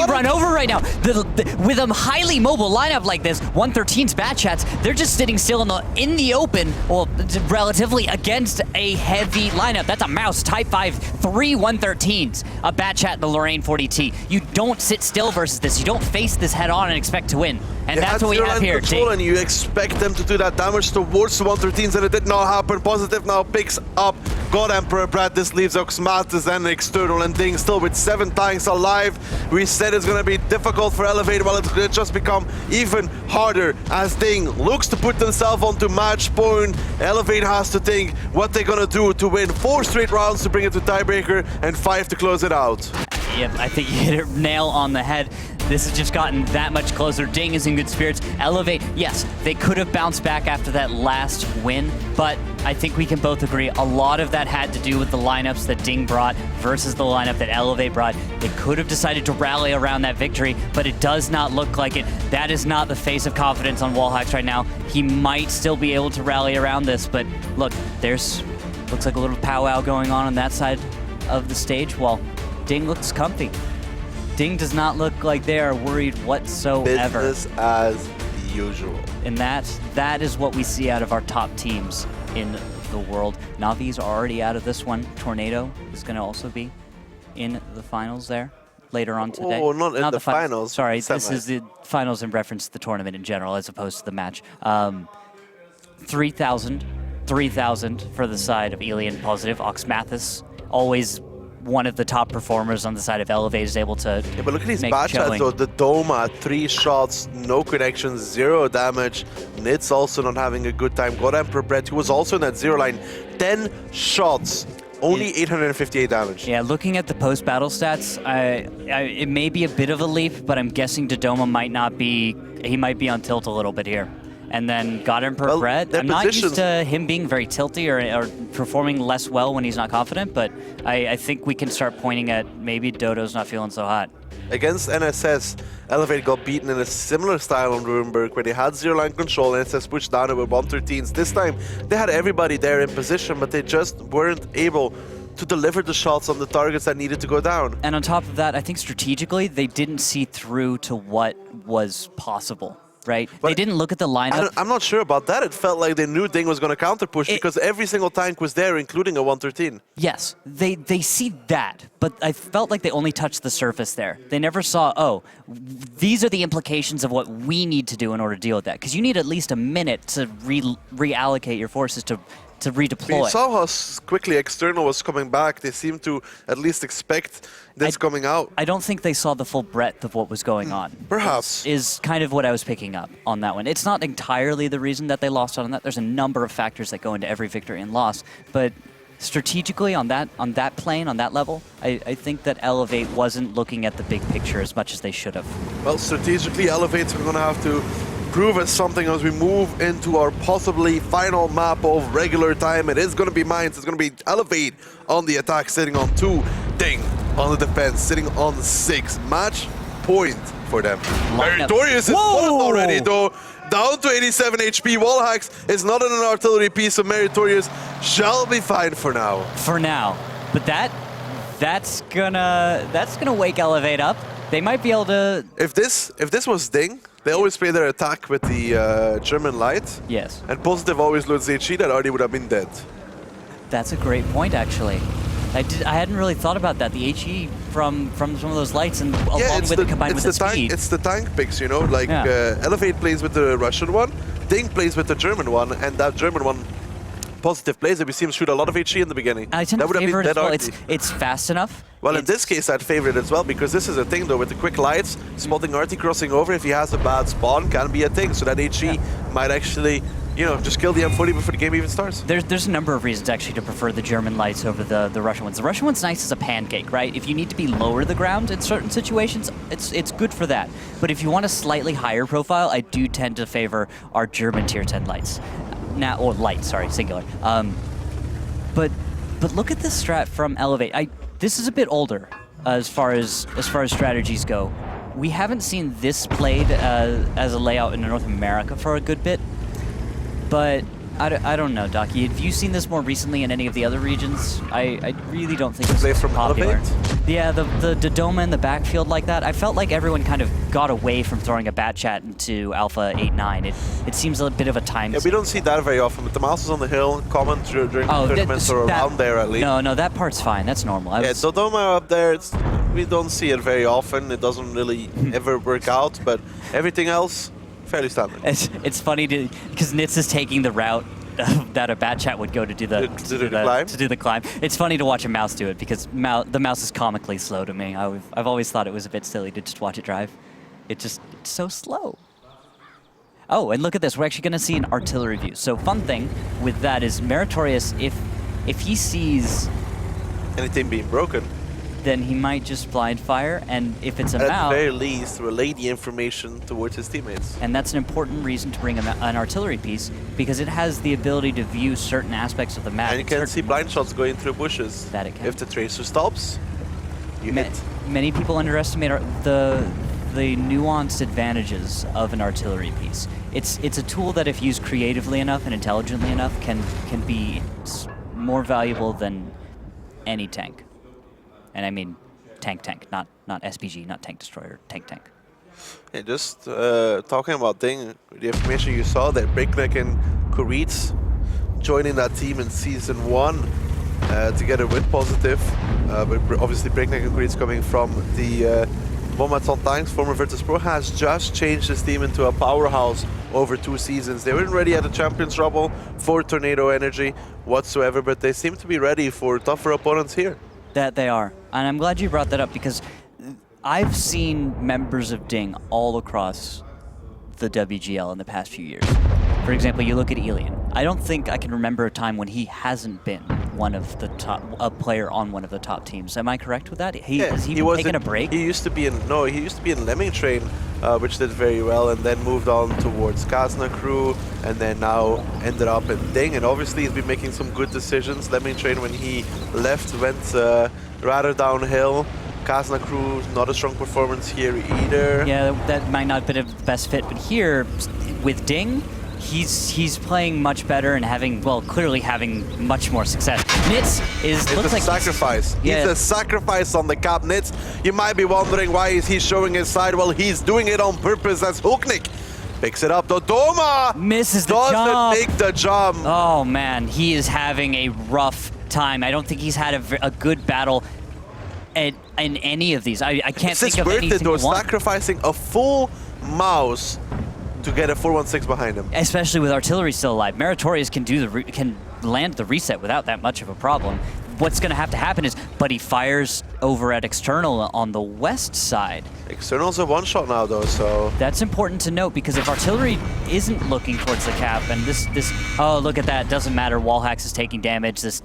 run over right now. With a highly mobile lineup like this, 113's bat chats, they're just sitting still in the open, well, relatively against a heavy lineup. That's a mouse, type 5, 3 113s, a bat chat in the Lorraine 40T. You don't sit still versus this. You don't face this head on and expect to win. And that's what we have here. And you expect them to do that damage towards the 113s, and it did not happen. Positive now picks up God Emperor Brad. This leaves Oxmatis and External, and DiNG still with 7 tanks alive. We said it's going to be difficult for Elevate, well, it's going to just become even harder as DiNG looks to put themselves onto match point. Elevate has to think what they're going to do to win 4 straight rounds to bring it to tiebreaker and 5 to close it out. Yep, I think you hit a nail on the head. This has just gotten that much closer. DiNG is in good spirits. Elevate, yes, they could have bounced back after that last win, but I think we can both agree a lot of that had to do with the lineups that DiNG brought versus the lineup that Elevate brought. They could have decided to rally around that victory, but it does not look like it. That is not the face of confidence on Wallhacks right now. He might still be able to rally around this, but look, looks like a little powwow going on that side of the stage, while DiNG looks comfy. DiNG does not look like they are worried whatsoever. Business as usual. And that is what we see out of our top teams in the world. Navi's are already out of this one. Tornado is going to also be in the finals there later on today. Oh, not in the finals. Sorry, Semi. this is the finals in reference to the tournament in general as opposed to the match. 3,000 for the side of Elian Positive. Oxmathis, always one of the top performers on the side of Elevate, is able to But look at these make bad shots showing. though. The Doma, 3 shots, no connections, 0 damage. Nitz also not having a good time. God Emperor Brett, who was also in that 0 line, 10 shots, only 858 damage. Yeah, looking at the post-battle stats, it may be a bit of a leap, but I'm guessing Dodoma might not be, he might be on tilt a little bit here. And then God Emperor Brett, their I'm not used positions- to him being very tilty or performing less well when he's not confident, but I think we can start pointing at maybe Dodo's not feeling so hot. Against NSS, Elevate got beaten in a similar style on Ruenberg, where they had 0 line control. NSS pushed down it with 113s. This time, they had everybody there in position, but they just weren't able to deliver the shots on the targets that needed to go down. And on top of that, I think strategically, they didn't see through to what was possible, right? But they didn't look at the lineup. I'm not sure about that. It felt like they knew DiNG was going to counter push because every single tank was there, including a 113. Yes, they see that, but I felt like they only touched the surface there. They never saw, oh, these are the implications of what we need to do in order to deal with that. Because you need at least a minute to reallocate your forces to redeploy. We saw how quickly external was coming back. They seemed to at least expect this coming out. I don't think they saw the full breadth of what was going on. Perhaps. Is kind of what I was picking up on that one. It's not entirely the reason that they lost on that. There's a number of factors that go into every victory and loss, but strategically on that plane, on that level, I think that Elevate wasn't looking at the big picture as much as they should have. Well, strategically, Elevate's going to have to prove us something as we move into our possibly final map of regular time. It is going to be Mainz. It's going to be Elevate on the attack, sitting on 2. DiNG on the defense, sitting on 6. Match point for them. Meritorious is bottom already, though. Down to 87 HP. Wallhacks is not in an artillery piece, so Meritorious shall be fine for now. For now. But that's gonna wake Elevate up. They might be able to... If this was DiNG, they always play their attack with the German light. Yes. And Positive always loads HE, that already would have been dead. That's a great point, actually. I hadn't really thought about that. The HE from some of those lights and along with it combined with the speed. It's the tank picks, you know, like Elevate plays with the Russian one, DiNG plays with the German one, and that German one, Positive plays it. We see him shoot a lot of HE in the beginning. I tend to favor it as well. It's fast enough. Well, in this case, I'd favor it as well, because this is a thing, though, with the quick lights, spotting Artie crossing over if he has a bad spawn can be a thing, so that HE might actually, you know, just kill the M40 before the game even starts. There's a number of reasons, actually, to prefer the German lights over the Russian ones. The Russian one's nice as a pancake, right? If you need to be lower to the ground in certain situations, it's good for that. But if you want a slightly higher profile, I do tend to favor our German tier 10 lights. Now, or light, sorry, singular. But look at this strat from Elevate. This is a bit older as far as strategies go. We haven't seen this played as a layout in North America for a good bit, but I don't know, Docky. Have you seen this more recently in any of the other regions? I really don't think it's from popular. Elevate? Yeah, the Dodoma in the backfield like that. I felt like everyone kind of got away from throwing a bat chat into Alpha 8-9. It seems a bit of a time. Yeah, we don't see that very often, but the mouse is on the hill, common during tournaments or around there at least. No, that part's fine. That's normal. Dodoma up there, we don't see it very often. It doesn't really ever work out, but everything else, fairly standard. It's funny because Nitz is taking the route that a bat chat would go to do the climb. It's funny to watch a mouse do it because the mouse is comically slow to me. I've always thought it was a bit silly to just watch it drive. It's so slow. Oh, and look at this. We're actually going to see an artillery view. So fun thing with that is Meritorious, if he sees anything being broken, then he might just blind fire, and if it's a at Mao... the very least, relay the information towards his teammates. And that's an important reason to bring an artillery piece, because it has the ability to view certain aspects of the map. And you can see blind shots going through bushes. That it can. If the tracer stops, you hit. Many people underestimate the nuanced advantages of an artillery piece. It's a tool that, if used creatively enough and intelligently enough, can be more valuable than any tank. And I mean tank, not SPG, not tank destroyer, tank. Yeah, just talking about DiNG, the information you saw that Breakneck and Kuritz joining that team in Season 1 together with Positive. But obviously Breakneck and Kuritz coming from the Bombats on Tanks, former Virtus Pro, has just changed his team into a powerhouse over 2 seasons. They weren't ready at the Champions Rumble for Tornado Energy whatsoever, but they seem to be ready for tougher opponents here. That they are. And I'm glad you brought that up, because I've seen members of DiNG all across the WGL in the past few years. For example, you look at Elian. I don't think I can remember a time when he hasn't been a player on one of the top teams. Am I correct with that? Has he been taking a break? He used to be in Lemming Train, which did very well, and then moved on towards Kazna Crew, and then now ended up in DiNG. And obviously he's been making some good decisions. Lemming Train, when he left, went rather downhill. Kazna Crew, not a strong performance here either. Yeah, that might not have been the best fit, but here with DiNG, he's playing much better and clearly having much more success. Nitz looks like sacrifice. He's a sacrifice on the cap. Nitz, you might be wondering why is he showing his side. Well, he's doing it on purpose as Huknik picks it up. Dodoma misses the doesn't jump. make the jump. Oh man, he is having a rough time. I don't think he's had a good battle in any of these. I can't think of any single one. Sacrificing a full mouse to get a 416 behind him. Especially with artillery still alive. Meritorious can land the reset without that much of a problem. What's going to have to happen is Buddy fires over at External on the west side. External's a one-shot now, though, so... That's important to note, because if artillery isn't looking towards the cap, and this oh, look at that, doesn't matter, Wallhacks is taking damage, this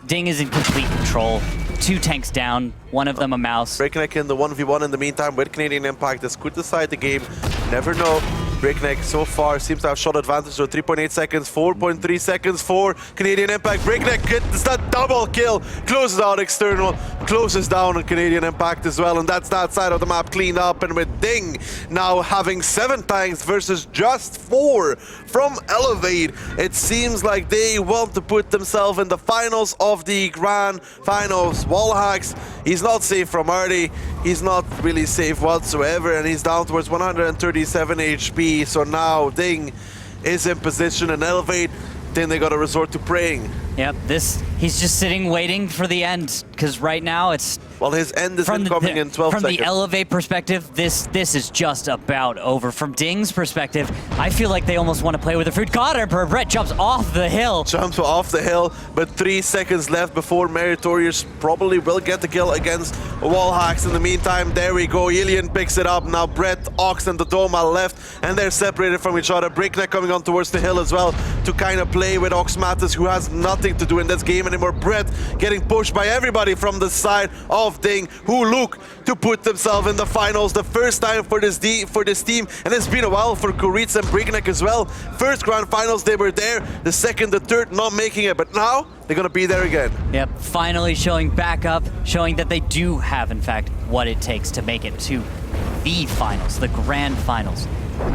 DiNG is in complete control. 2 tanks down, one of them a mouse. Breakneck in the 1v1 in the meantime with Canadian Impact. This could decide the game, never know. Breakneck so far seems to have shot advantage, so 3.8 seconds, 4.3 seconds for Canadian Impact. Breakneck gets that double kill, closes out External, closes down on Canadian Impact as well, and that's that side of the map cleaned up. And with DiNG now having 7 tanks versus just 4 from Elevate, it seems like they want to put themselves in the finals of the Grand Finals. Wallhacks, he's not safe from Artie, he's not really safe whatsoever, and he's down towards 137 HP. So now DiNG is in position and Elevate, then they gotta resort to praying. Yep, he's just sitting waiting for the end, because right now it's... Well, his end is incoming in 12 seconds. From the Elevate perspective, this is just about over. From DiNG's perspective, I feel like they almost want to play with the fruit. God, Emperor Brett jumps off the hill. Jumps off the hill, but 3 seconds left before Meritorious probably will get the kill against Wallhacks. In the meantime, there we go. Ilian picks it up. Now Brett, Ox, and Dodoma left, and they're separated from each other. Breakneck coming on towards the hill as well to kind of play with Ox Matis, who has nothing to do in this game anymore. Brett getting pushed by everybody from the side of DiNG, who look to put themselves in the finals. The first time for this team, and it's been a while for Kuritz and Breakneck as well. First Grand Finals they were there, the second, the third not making it, but now they're gonna be there again. Yep, finally showing back up, showing that they do have, in fact, what it takes to make it to the finals, the Grand Finals.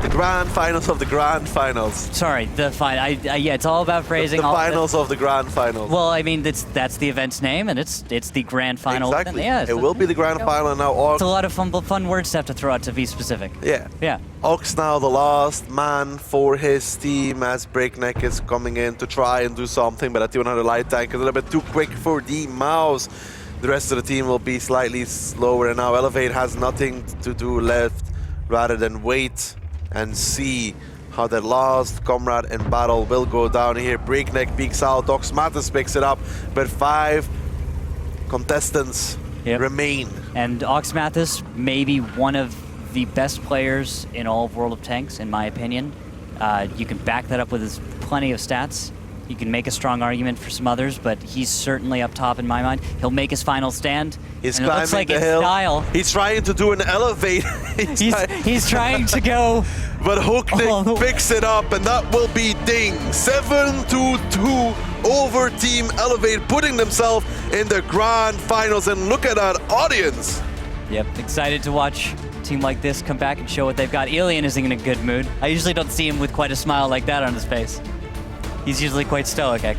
The Grand Finals of the Grand Finals. Sorry, the final. Yeah, it's all about phrasing. The finals of the Grand Finals. Well, I mean, that's the event's name, and it's the Grand Final. Exactly. Yeah, it will be the Grand Final now. It's a lot of fun words to have to throw out to be specific. Yeah. Yeah. Ox now the last man for his team as Breakneck is coming in to try and do something, but at 200 light tank a little bit too quick for the mouse. The rest of the team will be slightly slower, and now Elevate has nothing to do left rather than wait and see how their last comrade in battle will go down here. Breakneck peeks out, Ox Matis picks it up, but 5 contestants remain. And Ox Matis may be one of the best players in all of World of Tanks, in my opinion. You can back that up with his plenty of stats. You can make a strong argument for some others, but he's certainly up top in my mind. He'll make his final stand. He's and climbing it looks like the hill. Style. He's trying to do an elevate. he's trying to go. But Huknik picks it up, and that will be DiNG. 7-2 over Team Elevate, putting themselves in the Grand Finals. And look at that audience. Yep, excited to watch a team like this come back and show what they've got. Ilian is in a good mood. I usually don't see him with quite a smile like that on his face. He's usually quite stoic, actually.